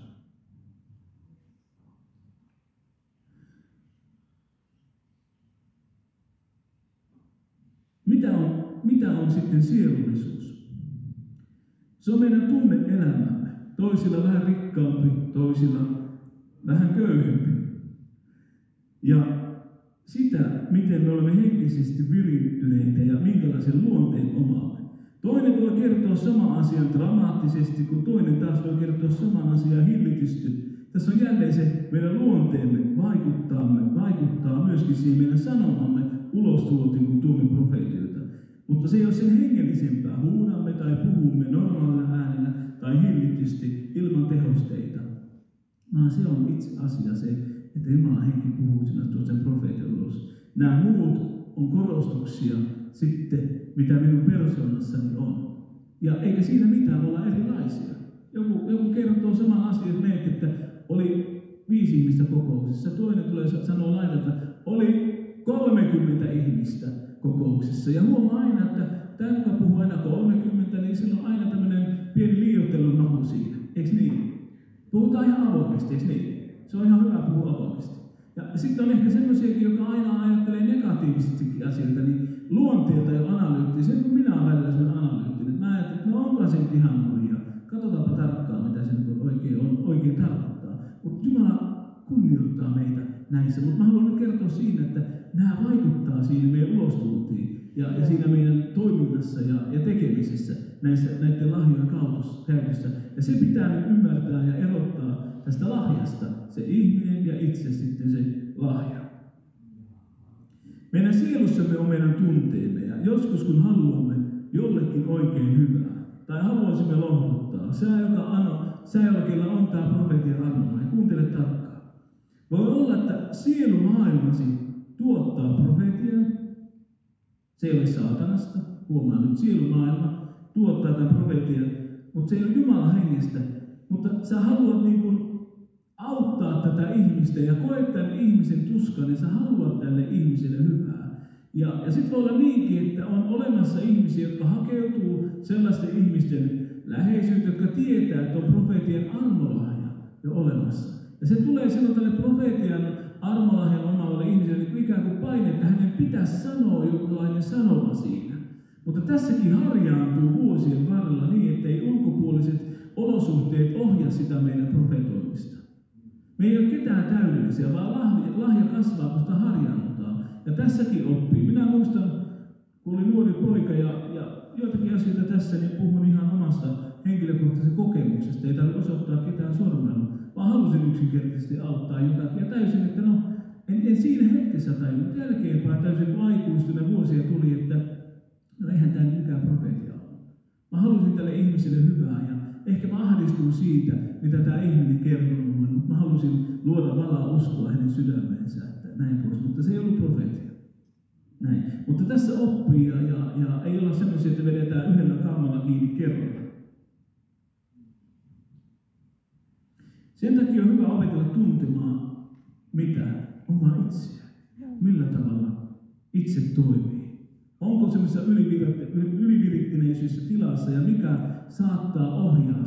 Mitä on sitten sielullisuus? Se on meidän tunne-elämämme. Toisilla vähän rikkaampi, toisilla vähän köyhempi. Ja sitä, miten me olemme henkisesti virittyneitä ja minkälaisen luonteen omaamme. Toinen voi kertoa saman asian dramaattisesti, kun toinen taas voi kertoa saman asian hillitysti. Tässä on jälleen se meidän luonteemme vaikuttaa myöskin siihen meidän sanomamme ulostulotiin, kun tuomme profeetioita. Mutta se ei ole sen hengellisempää. Huudamme tai puhumme normaalilla äänellä tai hillitysti ilman tehosteita. Vaan se on itse asia se, että Jumalan henki puhuu sinä tuon sen profeetin ulos. Nämä muut on korostuksia sitten, mitä minun persoonassani on. Ja eikä siinä mitään olla erilaisia. Joku kertoo saman asian meitä, että oli 5 ihmistä kokouksessa. Toinen tulee sanoa laidalta, oli 30 ihmistä kokouksessa. Ja huomaa aina, että tämä, joka puhuu aina 30, niin sillä on aina tämmöinen pieni liioittelun maku siinä. Eikö niin? Puhutaan ihan avoimesti, eikö niin? Se on ihan hyvä puhua avoimesti. Ja sitten on ehkä semmoisiakin, joka aina ajattelee negatiivisesti asioita, niin luonteelta ja analyyttisen, kun minä olen välillä semmoinen analyyttinen. Mä ajattelen, että no onko se nyt ihan noin, ja katsotaanpa tarkkaan, mitä se nyt oikein tarkoittaa. Mutta Jumala kunnioittaa meitä näissä. Mutta mä haluan nyt kertoa siinä, että nämä vaikuttaa siinä meidän ulostultiin ja siinä meidän toiminnassa ja tekemisessä näiden lahjojen käytössä. Ja se pitää nyt ymmärtää ja erottaa tästä lahjasta se ihminen ja itse sitten se lahja. Meidän sielussamme on meidän tunteemme ja joskus kun haluamme jollekin oikein hyvää tai haluaisimme lohduttaa, sä jolla on tämä profetian armolla ja kuuntele tarkkaan. Voi olla, että sielumaailmasi tuottaa profetian, se ei ole saatanasta, huomaa nyt sielumaailma tuottaa tämän profetian, mutta se ei ole Jumalan hengestä, mutta sä haluat niin kuin auttaa tätä ihmistä ja koet tämän ihmisen tuskan ja sä haluat tälle ihmiselle hyvää. Ja sitten voi olla niinkin, että on olemassa ihmisiä, jotka hakeutuu sellaisten ihmisten läheisyyteen, jotka tietää, että on profetian armolahja jo olemassa. Ja se tulee silloin tälle profetian armolahjan omaavalle ihmiselle niin ikään kuin paine, että hänen pitäisi sanoa jonkinlainen sanoma siinä. Mutta tässäkin harjaantuu vuosien varrella niin, että ei ulkopuoliset olosuhteet ohjaa sitä meidän profetoimista. Me ei ole ketään täydellisiä, vaan lahja kasvaa, kun sitä harjaannutaan. Ja tässäkin oppii. Minä muistan, kun olin nuori poika ja joitakin asioita tässä, niin puhun ihan omasta henkilökohtaisesta kokemuksesta. Ei tarvitse osoittaa ketään sormella, vaan halusin yksinkertaisesti auttaa jotakin. Ja täysin, että no, en siinä hetkessä tajunnut. Jälkeenpäin täysin aikuistuna vuosia tuli, että no eihän tämä mikään profeetia ole. Mä halusin tälle ihmiselle hyvää ja ehkä mä ahdistuin siitä, mitä tämä ihminen kertoi mulle, mutta mä halusin luoda valaa uskoa hänen sydämeensä, että näin pois, mutta se ei ollut profeetia. Näin. Mutta tässä oppii ja ei olla semmoisia, että vedetään yhdellä kammalla kiinni kerralla. Sen takia on hyvä opetella tuntemaan, mitä omaa itseään, millä tavalla itse toimii. Onko semmoisessa ylivirittyneisessä tilassa ja mikä saattaa ohjaa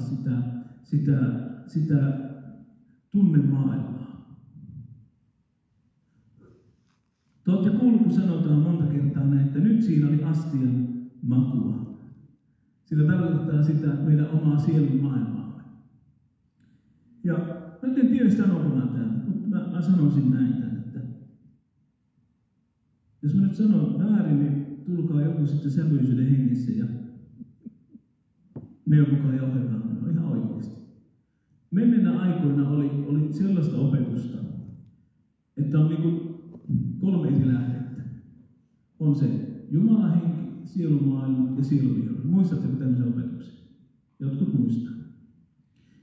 sitä tunnemaailmaa. Te olette kuullut, kun sanotaan monta kertaa näin, että nyt siinä oli astian makua. Sillä tarkoittaa sitä meidän omaa sielun maailmaamme. Ja mä en tiedä sanomaan tämän, mutta mä sanoisin näin tämän, että Jos mä nyt sanon väärin, niin tulkaa joku sitten sävyisyyden hengessä ja neuvokaa ja ohjataan minua ihan oikeasti. Menneinä aikoina oli sellaista opetusta, että on niin 3 eri lähdettä. On se Jumalan henki, sielumaailma ja sieluvihollinen. Muistatteko tämmöisen opetuksen? Jotkut muistaa.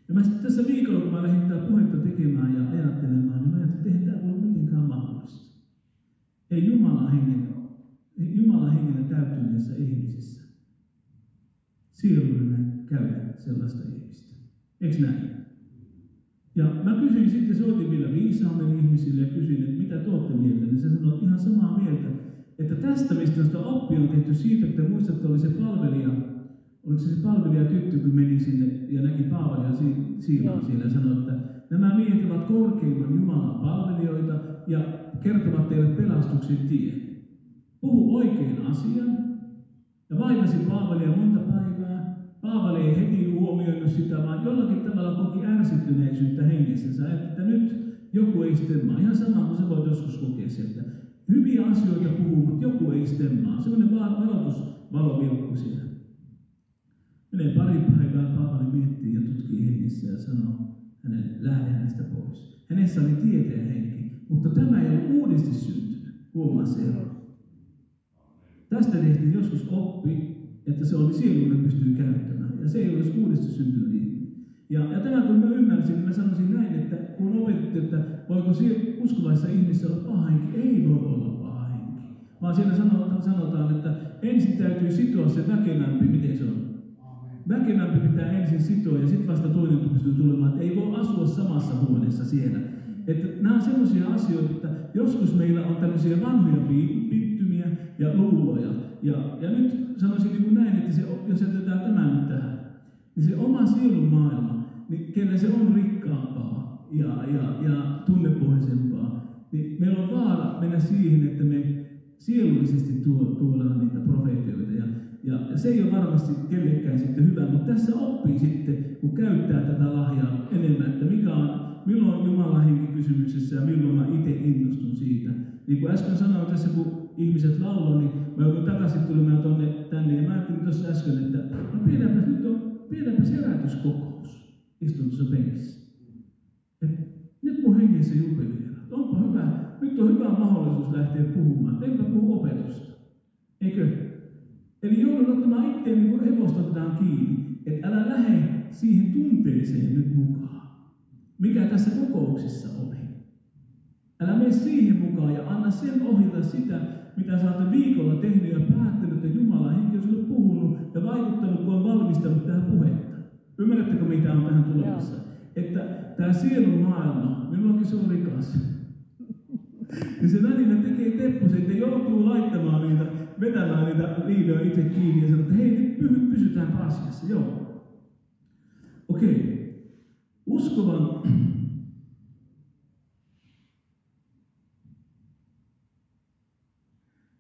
Ja mä sitten tässä viikolla, kun mä lähdin tätä puhetta tekemään ja ajattelemaan, niin mä ajattelin, että eihän tämä voi mitenkään mahdollista. Ei Jumalan hengellä täyttyneissä ihmisissä sielullinen käytä sellaista ihmistä. Eikö näin? Ja mä kysyin sitten, soitin vielä viisaammin ihmisille ja kysyin, että mitä te olette mieltä, niin se sanoi ihan samaa mieltä, että tästä, mistä sitä oppia on tehty siitä, että muistatte, oli se palvelija, oliko se palvelija tyttö, kun meni sinne ja näki Paavalia Siilan siellä ja sanoi, että nämä miehet ovat korkeimman Jumalan palvelijoita ja kertovat teille pelastuksen tien. Puhu oikein asian ja vaivasi Paavalia monta päivää. Paavali ei heti huomioinut sitä, vaan jollakin tavalla koki ärsittyneisyyttä hengessä. Että nyt joku ei stemmaa. Ihan sama kuin sä voit joskus kokea sieltä. Hyviä asioita puhuu, mutta joku ei stemmaa. Sellainen varoitusvalo vilkku siellä. Menee pari päivää, Paavali miettii ja tutkii hengessä ja sanoo hänelle, lähde hänestä pois. Hänessä oli tieteen henki, mutta tämä ei ole uudesti syntynyt. Huomaa se ero. Tästä tehtiin joskus oppi, että se oli sielullinen pystyy käyttämään. Ja se ei olisi uudesti syntynyt ihminen. Ja tämä kun mä ymmärsin, niin mä sanoisin näin, että kun opetettiin, että voiko uskovaisessa ihmisessä olla paha henki, ei voi olla paha henki. Vaan siellä sanotaan, että ensin täytyy sitoa se väkevämpi, miten se on? Väkevämpi pitää ensin sitoa ja sitten vasta toinen pystyy tulemaan, että ei voi asua samassa huoneessa siellä. Että nämä on sellaisia asioita, että joskus meillä on tämmöisiä vanhoja pittymiä ja luuloja. Ja nyt sanoisin niin kuin näin, että jos jätetään tämä nyt tähän, niin se oma sielun maailma, niin kelle se on rikkaampaa ja tunnepohjaisempaa, niin meillä on vaara mennä siihen, että me sielullisesti tuodaan niitä profeetioita. Ja se ei ole varmasti kellekään sitten hyvä, mutta tässä oppii sitten, kun käyttää tätä lahjaa enemmän, että milloin on Jumalan henki kysymyksessä ja milloin mä itse innostun siitä. Niin kuin äsken sanoin tässä, kun ihmiset lauloi, niin mä joudun takaisin tulemaan tänne ja mä ajattelin tuossa äsken, että no pidäpäs herätyskokous. Istun tuossa penkissä. Nyt mun hengessä jubilieraat. Onpa hyvä, nyt on hyvä mahdollisuus lähteä puhumaan. Enpä puhu opetusta. Eikö? Eli joudun ottamaan itseäni, niin kun hevosta otetaan kiinni, että älä lähde siihen tunteeseen nyt mukaan, mikä tässä kokouksessa oli. Älä mene siihen mukaan ja anna sen ohjata sitä, mitä sä oot viikolla tehnyt ja päättänyt, että Jumala henki on sulle puhunut ja vaikuttanut, kun on valmistanut tähän puhetta. Ymmärrättekö, mitä on tähän tulossa? Että tämä sielun maailma, minullakin se on rikas. Ja se välillä tekee tepposen, että joutuu laittamaan niitä, vetämään niitä liinoja itse kiinni ja sanoo, että hei, nyt pysytään asiassa. Joo. Okei.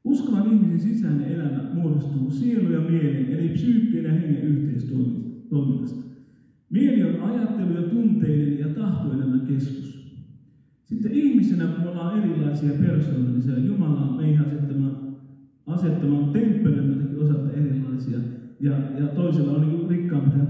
Uskovan ihmisen sisäinen elämä muodostuu sielu ja mielen, eli psyykkeen ja hengen yhteistoiminnasta. Mieli on ajattelu ja tunteiden ja tahtoelämän keskus. Sitten ihmisenä me ollaan erilaisia persoonallisia. Jumala on meihin asettamaan temppelemätäkin osalta erilaisia. Ja toisella on niin rikkaampi tähän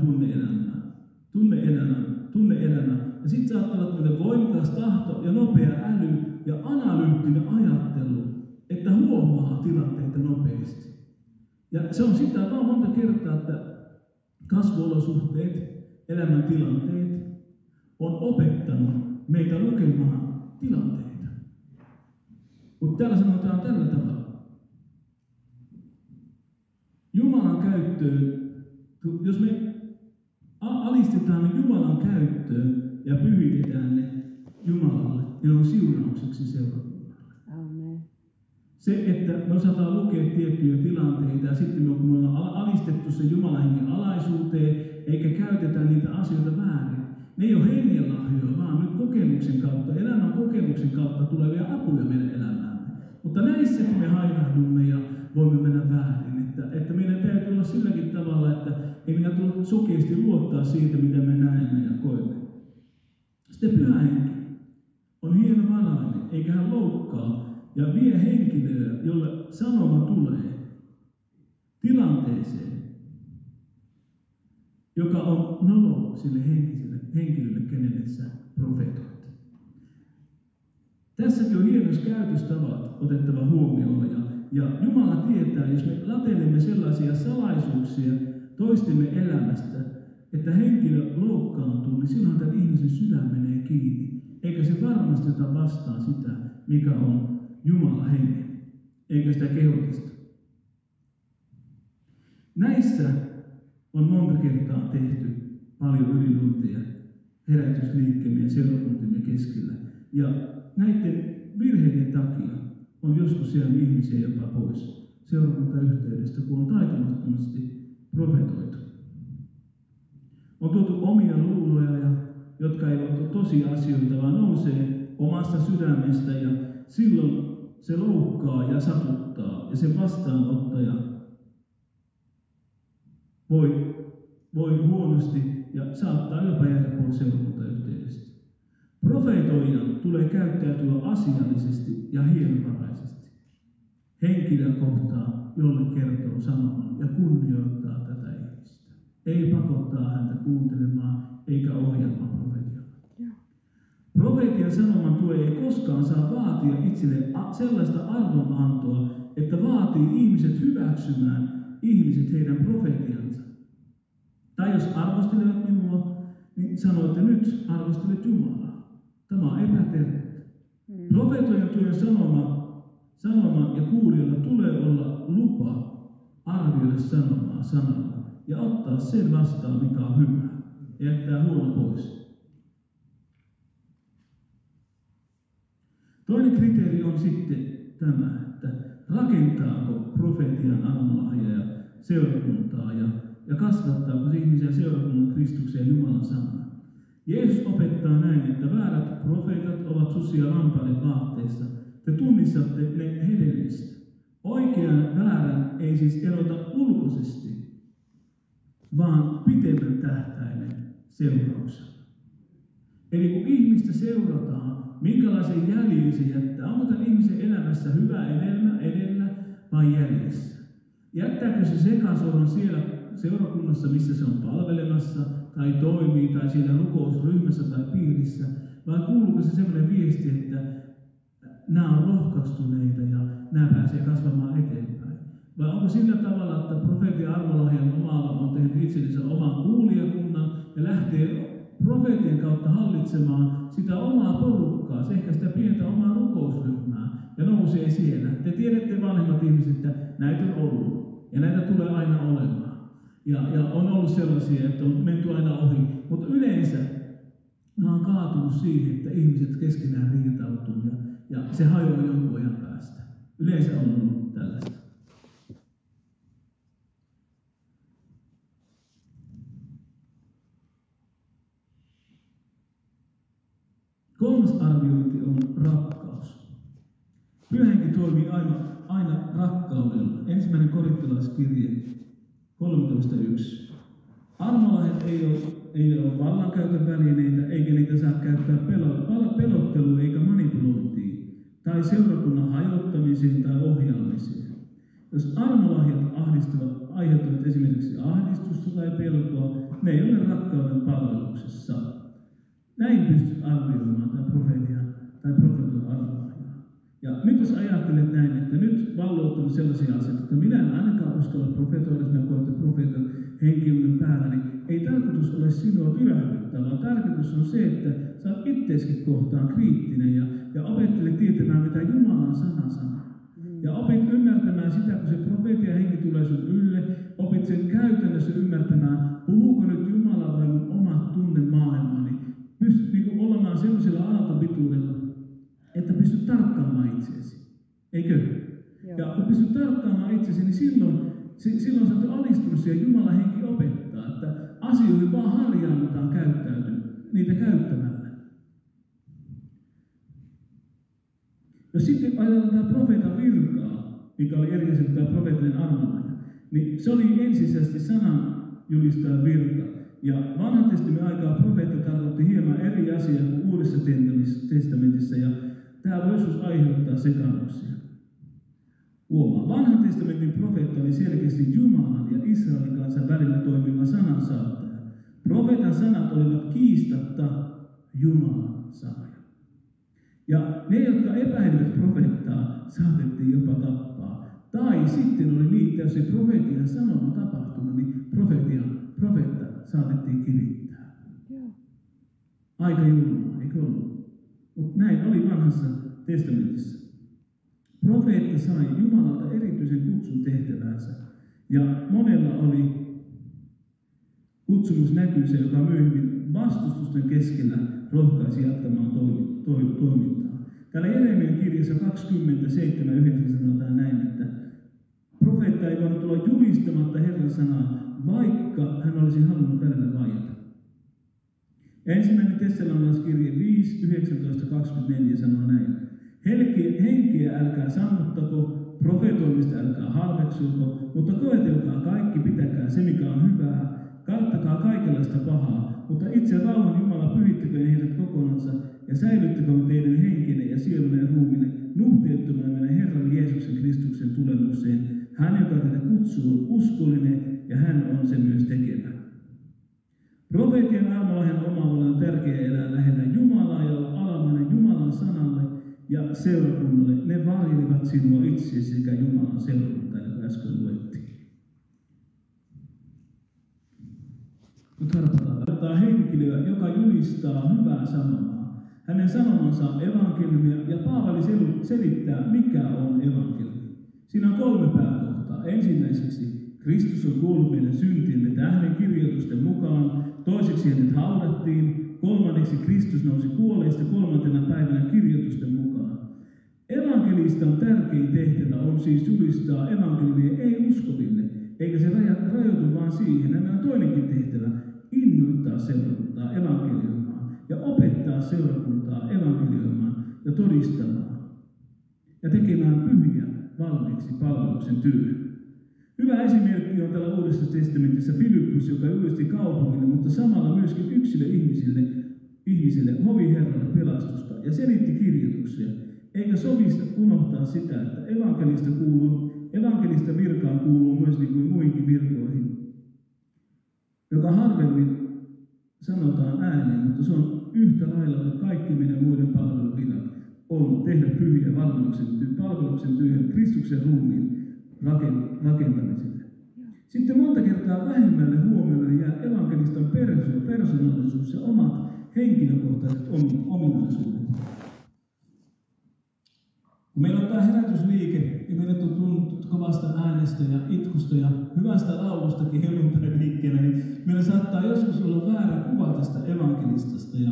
tunne-elämä. Ja sitten saattaa olla voimakas tahto ja nopea äly ja analyyttinen ajattelu, että huomaa tilanteita nopeasti. Ja se on sitä vaan monta kertaa, että kasvuolosuhteet, elämäntilanteet on opettanut meitä lukemaan tilanteita. Mutta täällä sanotaan tällä tavalla. Jumalan käyttöön, jos me alistetaan ne Jumalan käyttöön ja pyhitetään ne Jumalalle, ne on siunaukseksi seurakunnalle. Se, että me osataan lukea tiettyjä tilanteita ja sitten me ollaan alistettu se Jumalan hengen alaisuuteen, eikä käytetä niitä asioita väärin. Ne ei ole hengen lahjoja, vaan nyt kokemuksen kautta, elämän kokemuksen kautta tulevia apuja meidän elämäämme. Mutta näissäkin me hairahdumme ja voimme mennä väärin. Että meidän täytyy olla silläkin tavalla, että ei minä tule sokeasti luottaa siitä, mitä me näemme ja koemme. Sitten pyhä henki on hieno valainen, eikä hän loukkaa, ja vie henkilöä, jolle sanoma tulee tilanteeseen, joka on nolo sille henkilölle, kenelle sä profetoit. Tässäkin on hienos käytöstavat otettava huomioon, ja Jumala tietää, jos me latelemme sellaisia salaisuuksia toistemme elämästä, että henkilö loukkaantuu, niin silloin tämän ihmisen sydän menee kiinni. Eikä se varmasti ota vastaan sitä, mikä on Jumalan hengen, eikä sitä kehotista. Näissä on monta kertaa tehty paljon yliluonteja herätysliikkeemme ja seurakuntimme keskellä. Ja näiden virheiden takia on joskus jäänyt ihmisiä jopa pois seurakuntayhteydestä, kun on taitamattomasti profetoitu. On tuotu omia luuloja, jotka eivät ole tosiasioita, vaan nousee omasta sydämestä, ja silloin se loukkaa ja satuttaa, ja sen vastaanottaja voi huonosti ja saattaa jopa jäädä pois seurakuntayhteydestä. Profeetoijan tulee käyttäytyä asiallisesti ja hienovaraisesti henkilöä kohtaan, jolle kertoo sanoman ja kunnioittaa tätä ihmistä. Ei pakottaa häntä kuuntelemaan eikä ohjaamaan profetiaa. Profetian sanoman tuo ei koskaan saa vaatia itselle sellaista arvonantoa, että vaatii ihmiset hyväksymään ihmiset heidän profetiansa. Tai jos arvostelevat minua, niin sanoo, että nyt arvostelet Jumalaa. Tämä on epätervettä. Profetoijan työn sanoma ja kuulijalla tulee olla lupa arvioida sanomaa sanalla ja ottaa sen vastaan, mikä on hyvä, ja jättää huono pois. Toinen kriteeri on sitten tämä, että rakentaako profetian armolahja ja seurakuntaa ja kasvattaako se ihmisiä seurakunnan Kristuksen ja Jumalan sanaa. Jeesus opettaa näin, että väärät profeetat ovat susia lampaiden vaatteissa. Te tunnistatte ne hedelmistä. Oikean väärän ei siis erota ulkoisesti, vaan pitemmän tähtäimen seurauksena. Eli kun ihmistä seurataan, minkälaisen jäljen se jättää, onko tämän ihmisen elämässä hyvä edellä vai jäljessä? Jättääkö se sekasorron siellä seurakunnassa, missä se on palvelemassa, tai toimii, tai siinä rukousryhmässä tai piirissä, vai kuuluuko se sellainen viesti, että nämä on rohkaistuneita ja nämä pääsee kasvamaan eteenpäin? Vai onko sillä tavalla, että profeetin armolahjan omalla on tehnyt itsellensä oman kuulijakunnan ja lähtee profeetien kautta hallitsemaan sitä omaa porukkaa, ehkä sitä pientä omaa rukousryhmää, ja nousee siellä. Te tiedätte vanhemmat ihmiset, että näitä on ollut, ja näitä tulee aina olemaan. Ja on ollut sellaisia, että on menty aina ohi, mutta yleensä nämä on kaatunut siihen, että ihmiset keskenään riitautuu, ja se hajoaa jonkun ajan päästä. Yleensä on ollut tällaista. Kolmas arviointi on rakkaus. Pyhä Henki toimii aina rakkaudella. 1. Korinttilaiskirje 13.1. Armolahjat ei ole vallankäytön välineitä, eikä niitä saa käyttää pelotteluun eikä manipulointiin, tai seurakunnan hajottamiseen tai ohjaamiseen. Jos armolahjat aiheuttavat esimerkiksi ahdistusta tai pelkoa, ne ei ole rakkauden palveluksessa. Näin pystyt arvioimaan tämän profetian tai profeetan armolahjaa. Ja nyt jos ajattelet näin, että nyt vallouttanut sellaisia asioita, että minä en ainakaan uskalla profetoida, jos minä koen, että profeetan henki on päällä, niin ei tarkoitus ole sinua pyrähdyttää, vaan tarkoitus on se, että sä oot itseeskin kohtaan kriittinen ja opettelet tietämään, mitä Jumalan sana sanoo. Ja opit ymmärtämään sitä, kun se profeetan henki tulee sun ylle, opit sen käytännössä ymmärtämään, puhuuko nyt Jumala vai mun omat tunnemaailmani. Pystyt niin olemaan sellaisella aaltopituudella, että pystyt tarkkaamaan itseäsi. Eikö? Joo. Ja kun pystyt tarkkaamaan itsesi, niin silloin sä oot alistunut siihen, Jumalan henki opettaa, että asioihin vaan harjaannutaan niitä käyttämällä. Jos sitten ajatellaan tämä profeetan virkaa, mikä oli erityisesti tämä profeetan armolahja, niin se oli ensisijaisesti sanan julistajan virka. Ja vanhan testamentin aikaa profeetta tarkoitti hieman eri asiaa kuin Uudessa testamentissa. Ja Tämä voi joskus aiheuttaa sekaannuksia. Vanhan testamentin profeetta oli selkeästi Jumalan ja Israelin kansan välillä toimiva sanansaattaja. Profeetan sanat olivat kiistatta Jumalan sanoja. Ja ne, jotka epäilivät profeettaa, saatettiin jopa tappaa. Tai sitten oli niin, että jos ei profeetian sanoma tapahtunut, niin profeetta saatettiin kirittää. Aika julmaa, eikö ollut? Mutta näin oli vanhassa testamentissa. Profeetta sai Jumalalta erityisen kutsun tehtävänsä. Ja monella oli kutsumusnäkynsä, joka myöhemmin vastustusten keskellä rohkaisi jatkamaan toimintaa. Täällä Jeremian kirjassa 27:9 sanotaan näin, että profeetta ei voinut olla julistamatta Herran sanaa, vaikka hän olisi halunnut välillä vaieta. Ensimmäinen Tessalonalaiskirje 5:19-24 sanoo näin. Henkeä älkää sammuttako, profetoimista älkää halveksuko, mutta koetelkaa kaikki, pitäkää se mikä on hyvää, karttakaa kaikenlaista pahaa, mutta itse rauhan Jumala pyhittäköön heidät kokonansa ja säilyttäköön teidän henkenne ja sielunne ja ruumiinne nuhteettomana meidän Herran Jeesuksen Kristuksen tulemukseen. Hän, joka teitä kutsuu, on uskollinen ja hän on se myös tekevä. Profeetien armolahjan omavalla on tärkeää elää lähellä Jumalaa ja olla alamainen Jumalan sanalle ja seurakunnalle. Ne varjelivat sinua itseäsi sekä Jumalan seurakuntaa, joka äsken luettiin. Nyt harpataan henkilöä, joka julistaa hyvää sanomaa. Hänen sanomansa on evankeliumia ja Paavali selittää, mikä on evankeliumi. Siinä on 3 pääkohtaa. Ensimmäiseksi, Kristus on kuollut meidän syntiimme tähden kirjoitusten mukaan. Toiseksi hänet haudattiin. Kolmanneksi Kristus nousi kuolleista 3. päivänä kirjoitusten mukaan. Evankelistan tärkein tehtävä on siis julistaa evankeliumia ei uskoville, eikä se rajoitu vaan siihen. Hänellä on toinenkin tehtävä, innoittaa seurakuntaa evankelioimaan ja opettaa seurakuntaa evankelioimaan ja todistamaan ja tekemään pyhiä valmiiksi palveluksen työhön. Hyvä esimerkki on tällä Uudessa testamentissa Filippus, joka julisti kaupungille, mutta samalla myöskin ihmisille hoviherralle pelastusta ja selitti kirjoituksia. Eikä sovista unohtaa sitä, että evankelista virkaan kuuluu myös niin kuin muihinkin virkoihin, joka harvemmin sanotaan ääneen, mutta se on yhtä lailla kuin kaikki meidän muiden palveluvirat on tehdä pyhiä palveluksen työhön Kristuksen ruumiin rakentamiselle. Sitten monta kertaa vähemmälle huomiolle jää evankelistan persoonallisuus ja omat henkilökohtaiset ominaisuudet. Kun meillä on tämä herätysliike ja meidät on tunnut kovasta äänestä ja itkusta ja hyvästä laulustakin helluntai-liikkeenä, niin meillä saattaa joskus olla väärä kuva tästä evankelistasta. Ja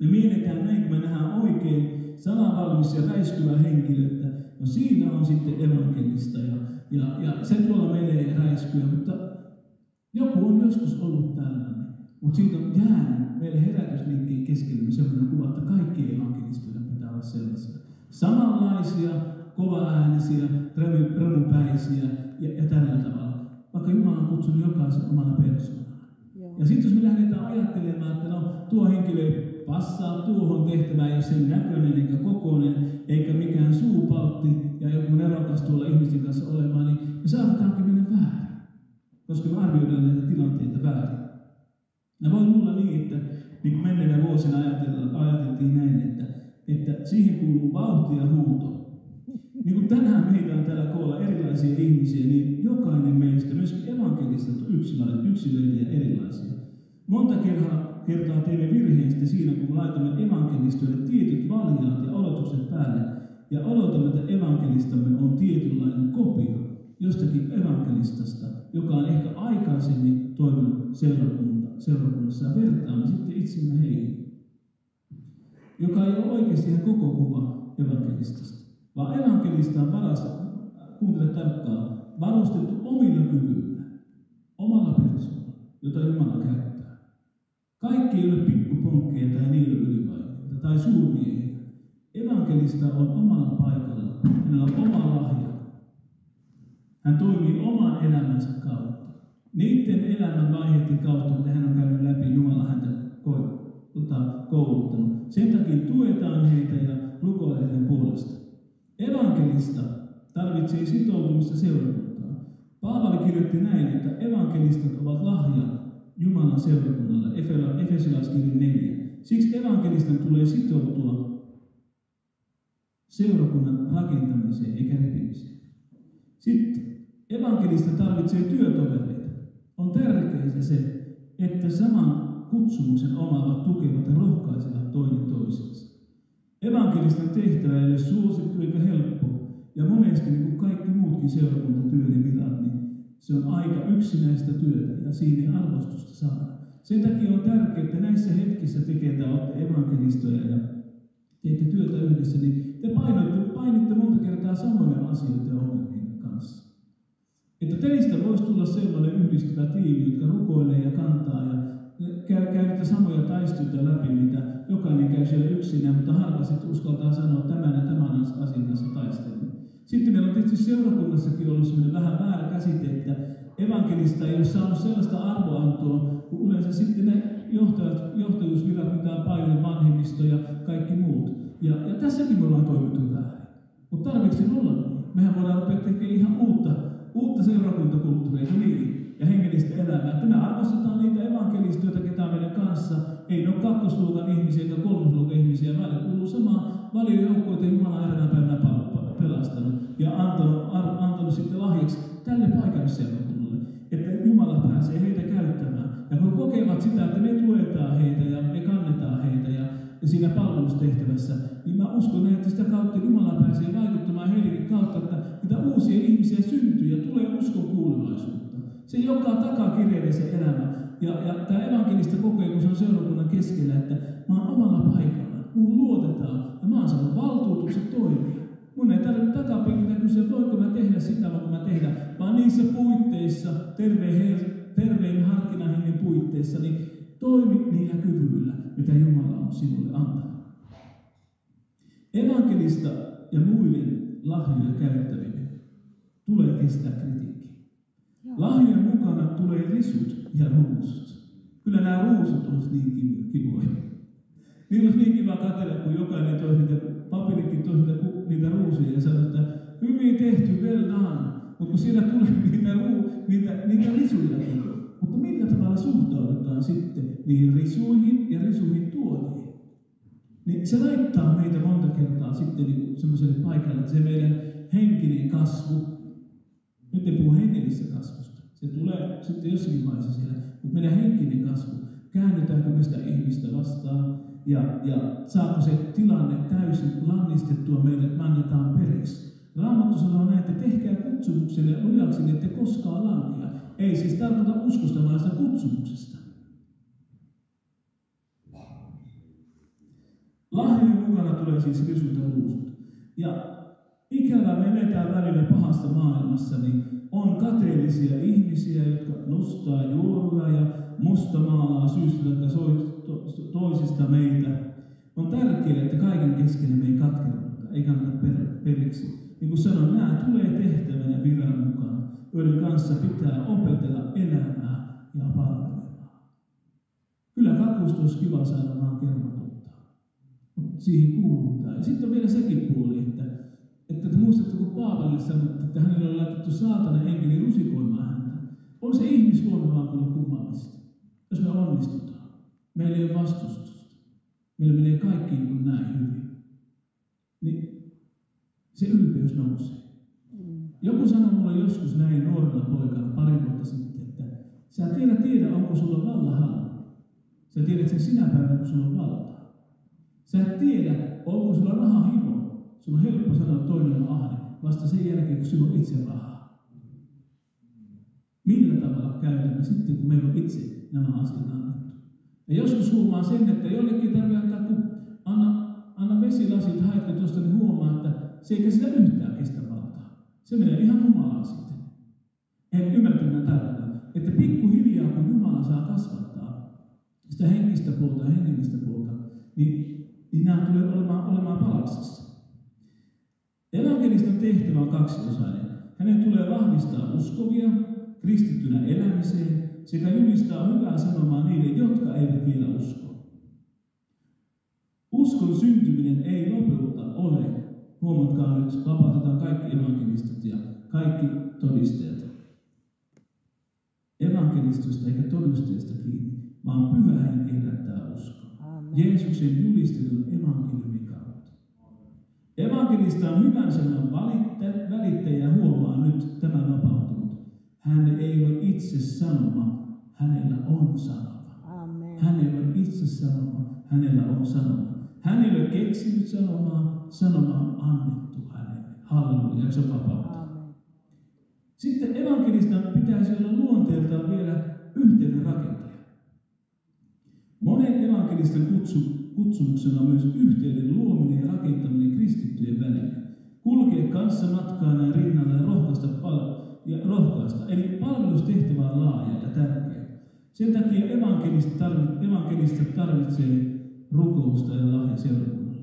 me mietitään näin, kun me nähdään oikein sanavalmis ja räiskyvä henkilö, että no siinä on sitten evankelista ja se tuolla menee räiskyä, mutta joku on joskus ollut tällainen. Mutta siitä on jäänyt meille herätysliikkeen keskellä sellainen kuva, että kaikki evankelistoilla pitää olla sellaisia. Samanlaisia, kova-äänisiä, remupäisiä ja tällä tavalla. Vaikka Jumala on kutsunut jokaisen omana persoonana. Ja sitten jos me lähdetään ajattelemaan, että no tuo henkilö ei passaa tuohon tehtävään, jos sen näköinen eikä kokoinen, eikä mikään suupaltti ja joku nerokas tuolla ihmisten kanssa olemaan, niin me saatetaankin mennä väärin. Koska me arvioidaan näitä tilanteita väärin. Ja voi luulla niin, että niin kuin menneinä vuosina ajateltiin näin, että siihen kuuluu vauhti ja huuto. Niin kuin tänään meitä on täällä koolla erilaisia ihmisiä, niin jokainen meistä, myös evankelistat, on yksilöitä ja erilaisia. Monta kertaa teemme virheen siinä, kun laitamme evankelistoille tietyt valjaat ja odotukset päälle, ja odotamme, että evankelistamme on tietynlainen kopio jostakin evankelistasta, joka on ehkä aikaisemmin toiminut seurakunnassa, ja vertaamme sitten itsemme heihin, joka ei ole oikeasti ihan koko kuva evankelistasta, vaan evankelista on kuuntele tarkkaan, varustettu omilla kyvyillä, omalla persoonalla, jota Jumala käyttää. Kaikki ei ole pikkuponkkeja tai niilöylipainoja tai suurmiehiä. Evankelista on omalla paikalla, hänellä on oma lahja. Hän toimii oman elämänsä kautta. Niiden elämän vaiheiden kautta, mitä hän on käynyt läpi, Jumala häntä kouluttanut. Sen takia tuetaan heitä ja rukoilee kirjoitti näin, että evankelistat ovat lahja Jumalan seurakunnalle, Efesolaiskirja 4. Siksi evankelistan tulee sitoutua seurakunnan rakentamiseen eikä repimiseen. Sitten evankelista tarvitsee työtovereita. On tärkeää se, että saman kutsumuksen omaavat tukevat ja rohkaisevat toinen toisensa. Evankelistan tehtävä ei ole suosittu eikä helppo. Ja monesti, niin kuin kaikki muutkin seurakuntatyön ja virat, niin se on aika yksinäistä työtä ja siinä ei arvostusta saada. Sen takia on tärkeää, että näissä hetkissä olette evankelistoja ja teette työtä yhdessä, niin te painitte monta kertaa samoja asioita ja ongelmien kanssa. Että teistä voisi tulla sellainen yhdistyvä tiimi, jotka rukoilee ja kantaa ja käy niitä samoja taisteluita läpi, mitä jokainen käy siellä yksinään, mutta harva sitten uskaltaa sanoa tämän ja tämän asian kanssa taistelun. Sitten meillä on tietysti seurakunnassakin ollut sellainen vähän väärä käsite, että evankelista ei ole saanut sellaista arvoantoa, kun yleensä sitten ne johtajuusvirat, mitä on paljon, vanhemmisto ja kaikki muut. Ja tässäkin me ollaan toimittu väärin. Mutta tarvitsen olla niin. Mehän voidaan rupea tekemään ihan uutta seurakuntakulttuuria ja hengellistä elämää. Että me arvostetaan niitä evankelistoita, ketä on meidän kanssa. Ei ne ole kakkosluokan ihmisiä eikä kolmosluokan ihmisiä, vaan ne kuuluu samaan valiojoukkoon, että Jumala eräänä päivänä pelastanut ja antanut sitten lahjaksi tälle paikalle seurakunnalle, että Jumala pääsee heitä käyttämään. Ja kun kokevat sitä, että me tuetaan heitä ja me kannetaan heitä ja siinä palvelustehtävässä, niin mä uskon, että sitä kautta Jumala pääsee vaikuttamaan heidenkin kautta, että niitä uusia ihmisiä syntyy ja tulee uskon kuulevaisuutta. Se joka takaa kirjeellisen elämä. Ja tämä evankelista kokee, kun se on seurakunnan keskellä, että mä oon omalla paikalla, muun luotetaan ja mä oon saanut valtuutukset toimia. Mun ei tarvitse takapenkiltä kysyä, voinko mä tehdä sitä, voinko mä tehdä, vaan niissä puitteissa, terveen harkinnan puitteissa, niin toimi niillä kyvyillä, mitä Jumala on sinulle antanut. Evankelista ja muiden lahjoja käyttäminen tulee kestää kritiikkiä. Lahjojen mukana tulee risut ja ruusut. Kyllä nämä ruusut olisi niin kivoja. Niillä olisi niin kiva katsella, kun jokainen toisi niitä, papillekin toisi niitä ruusuja ja sanoi, että hyvin tehty, well done. Mutta kun siinä tulee niitä risujakin. Mutta millä tavalla suhtaudutaan sitten niihin risuihin ja risuihin tuojiin? Niin se laittaa meitä monta kertaa sitten niin semmoiselle paikalle, että se meidän henkinen kasvu, nyt ei puhu henkellisestä kasvusta, se tulee sitten jossakin vaiheessa siellä, mutta meidän henkinen kasvu, käännytäänkö me sitä ihmistä vastaan ja saako se tilanne täysin lannistettua meille, että me annetaan periksi. Raamattu sanoo näin, että tehkää kutsumukselle lujaksi, niin ette koskaan lankea. Ei siis tarkoita uskosta, vaan sitä kutsumuksesta. Lahjojen mukana tulee siis risut ja ruusut. Ja ikävää me eletään välillä pahassa maailmassa, niin on kateellisia ihmisiä, jotka nostaa juomia ja mustamaalaa syystä toisista meitä. On tärkeää, että kaiken keskellä me ei katkeruutta, ei kannata periksi. Niin kuin sanoin, nämä tulee tehtävän ja viran mukana, joiden kanssa pitää opetella elämää ja palvelemaan. Kyllä kakusta olisi kiva saada vaan kermatuttaa, mutta siihen kuuluu tämä. Ja sitten on vielä sekin puoli, että te muistatte, kun Paavalille sanottiin, että hänelle on laitettu saatanan enkeli rusikoimaan häntä. On se ihmisluonne vaan kyllä kummallista, jos me onnistutaan. Meillä ei ole vastustusta. Meillä menee kaikki niin näin hyvin. Niin se ylpeys nousee. Joku sanoi mulle joskus näin nuorena poikana pari vuotta sitten, että sä et vielä tiedä, onko sulla vallahalu. Sä tiedät sen sinä päivänä, kun sulla on valtaa. Sä et tiedä, onko sulla rahahimo. Sun on helppo sanoa, että toinen on ahne, vasta sen jälkeen, kun sulla on itse rahaa. Millä tavalla käytämme sitten, kun meillä on itse nämä asiat annettu? Ja joskus huomaa sen, että jollekin tarvitsee antaa, kun anna vesilasit, haetko tuosta, niin huomaa, että se eikä sitä yhtään kestä valtaa. Se menee ihan humalaan sitten. En ymmärtänyt tarkoitan, että pikkuhiljaa, kun Jumala saa kasvattaa sitä henkistä puolta ja hengellistä puolta, niin nämä tulee olemaan palaksissa. Evankelistan tehtävä on kaksiosainen. Hänen tulee vahvistaa uskovia kristittynä elämiseen sekä julistaa hyvää sanomaa niille, jotka eivät vielä usko. Uskon syntyminen ei lopulta ole. Huomatkaa nyt, vapautetaan kaikki evankelistat ja kaikki todistajat. evankelistosta eikä todisteesta kiinni, vaan Pyhä Henki herättää uskoa. Jeesuksen julistetun evankeliumin kautta. Evankelista on hyvän sanan välittäjä, huomaa nyt tämän vapautunut. Hän ei ole itse sanoma, hänellä on sanoma. Amen. Hän ei ole itse sanoma, hänellä on sanoma. Hän ei ole keksinyt sanomaa, sanoma on annettu hänelle. Halleluja, ja se on vapautta. Amen. Sitten evankelistan pitäisi olla luonteeltaan vielä yhteinen rakentaja. Monen evankelistan kutsumuksena on myös yhteyden luominen ja rakentaminen kristittyjen välillä. Kulkea kanssa matkaana ja rinnalla ja rohkaista. Eli palvelustehtävä on laaja ja tärkeä. Sen takia evankelista tarvitsee rukousta ja lahja seurakunnalle.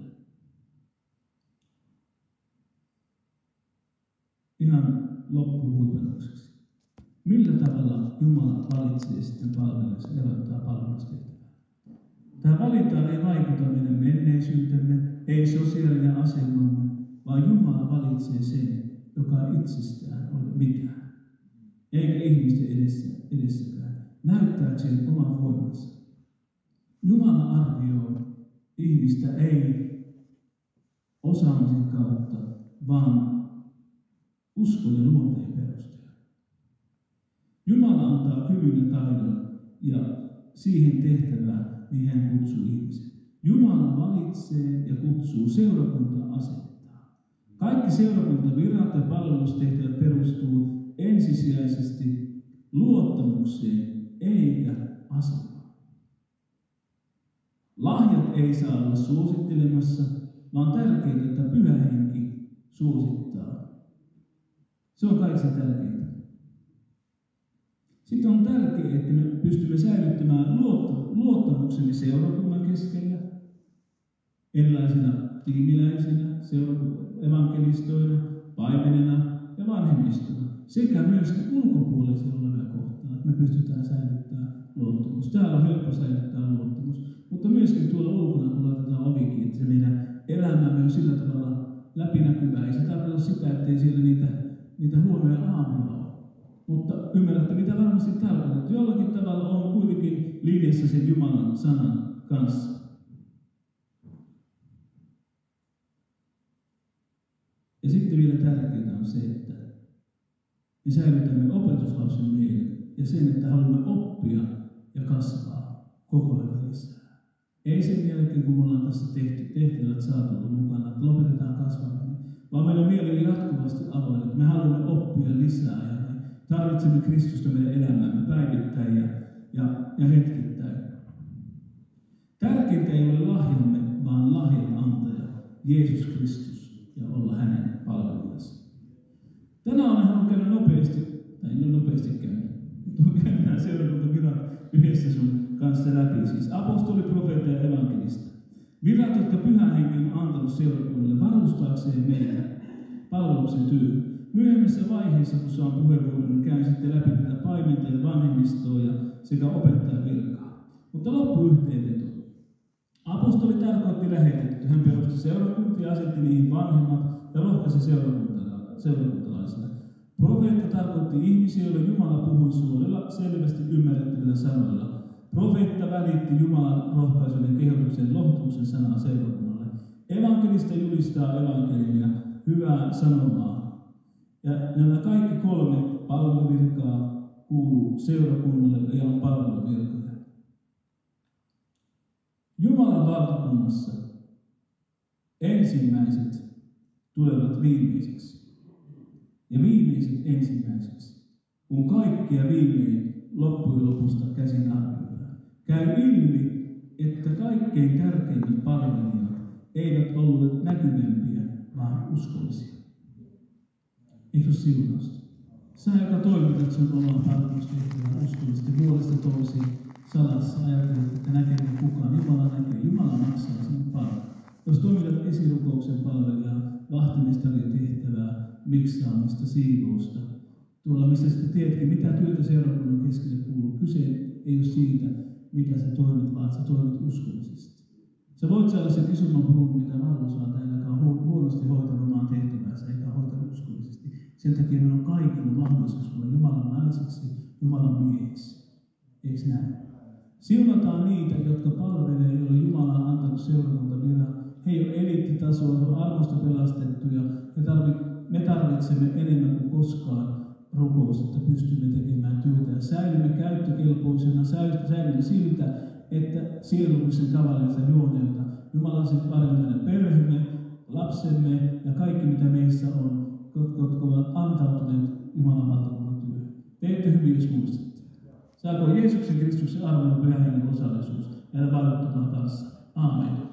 Ihan loppuhuipennukseksi. Millä tavalla Jumala valitsee sitten palvelunsa ja erottaa palvelustehtävää? Tämä valinta ei vaikuta meidän menneisyytemme, ei sosiaalinen asemamme, vaan Jumala valitsee sen, joka ei itsestään ole mitään, eikä ihmisten edessäkään, näyttääkseen oman voimansa. Jumala arvioi ihmistä ei osaamisen kautta, vaan uskon ja luonteen perusteella. Jumala antaa kyvyn ja taidon ja siihen tehtävään, niin hän kutsuu ihmisen. Jumala valitsee ja kutsuu, seurakunta asettaa. Kaikki seurakuntavirat ja palvelustehtävät perustuu ensisijaisesti luottamukseen eikä asemaan. Lahjat ei saa olla suosittelemassa, vaan tärkeintä, että Pyhä Henki suosittaa. Se on kaikista tärkeintä. Sitten on tärkeää, että me pystymme säilyttämään luottamuksemme seurakunnan keskellä, erilaisina tiimiläisinä, evankelistoina, paimenina ja vanhemmistona, sekä myöskin ulkopuolisia olevia kohtaan, että me pystytään säilyttämään luottamus. Täällä on helppo säilyttää luottamus, mutta myöskin tuolla ulkona, kun laitetaan ovikin, että se meidän elämämme on sillä tavalla läpinäkyvää. Ei se tarkoita sitä, ettei siellä niitä huonoja aamuja ole. Mutta ymmärrätte, mitä varmasti tarkoittaa. Jollakin tavalla on kuitenkin linjassa sen Jumalan sanan kanssa. Ja sitten vielä tärkeää on se, että me säilytämme opetuslapsen mielen ja sen, että haluamme oppia ja kasvaa koko ajan lisää. Ei sen jälkeen, kun me ollaan tässä tehtävät saatu mukana, että lopetetaan kasvaminen, vaan meidän mieli on jatkuvasti avoin. Me haluamme oppia lisää ja me tarvitsemme Kristusta meidän elämäämme päivittäin ja hetkittäin. Tärkeintä ei ole lahjamme, vaan lahjan antaja, Jeesus Kristus, ja olla hänen palvelijansa. Tänään olen halunnut käydä nopeasti, tai en ole nopeasti käynyt, mutta on käynyt nämä seurakuntavirat yhdessä sun kanssa läpi. Siis apostoli, profeetta ja evankelista. Virat, jotka Pyhä Henki on antanut seurakunnalle varustaakseen meitä palveluksen työhön. Myöhemmissä vaiheissa, kun saan puheenvuoron, niin käyn sitten läpi tätä paimenta ja vanhemmistoa sekä opettajan virkaa. Mutta loppuyhteenveto. Apostoli tarkoitti lähetetty. Hän perusti seurakuntia, asetti niihin vanhemmat ja rohkaisi seurakuntalaisille. Profeetta tarkoitti ihmisiä, joille Jumala puhui suorilla, selvästi ymmärrettävillä sanoilla. Profeetta välitti Jumalan rohkaisun ja kehotuksen lohtuksen sanaa seurakunnalle. Evankelista julistaa evankeliumia, hyvää sanomaa. Ja nämä kaikki kolme palveluvirkaa kuuluu seurakunnalle ja on palveluvirkoja. Jumalan valtakunnassa ensimmäiset tulevat viimeisiksi ja viimeiset ensimmäiseksi, kun kaikkia viimein loppujen lopusta käsin arvioidaan. Käy ilmi, että kaikkein tärkeimmät palvelijat eivät olleet näkyvämpiä, vaan uskollisia. Eikö se siunausta? Sä, joka toimitat sun oman palvelustehtävän uskollisesti vuodesta toiseen salassa, ajattelet, että näkee kukaan. Jumala näkee. Jumala maksaa sinun paljon. Jos toimitat esirukouksen palvelijaa, vahtimestarin tehtävää, miksaamista, siivousta, tuolla missä sitten tiedätkin, mitä työtä seurakunnan keskelle kuuluu. Kyse ei ole siitä, mitä sä toimit, vaan sä toimit uskollisesti. Sä voit saada sen isomman puun, mitä Vallo saa täällä, joka on huonosti hoitanut omaa tehtävänsä, eikä hoitanut uskollisesti. Sen takia meillä on kaikilla mahdollisuus olla Jumalan naisiksi, Jumalan miehiksi. Eikö näin? Siunataan niitä, jotka palvelee, joille Jumala on antanut seurakuntaviran. He ei ole eliittitasoa, he on armosta pelastettuja. Me tarvitsemme enemmän kuin koskaan rukousta, että pystymme tekemään työtä. Ja säilymme käyttökelpoisena, säilymme siltä, että sielullisen kavalilta juoneelta Jumala sitten arvioi meidän perheemme, lapsemme ja kaikki mitä meissä on, jotka ovat antautuneet Jumalan valtakunnan työhön. Teette hyvin, jos muistatte. Saako Jeesuksen Kristuksen arvon pyhän hengen osallisuus näillä vaikuttamaan kanssa. Aamen.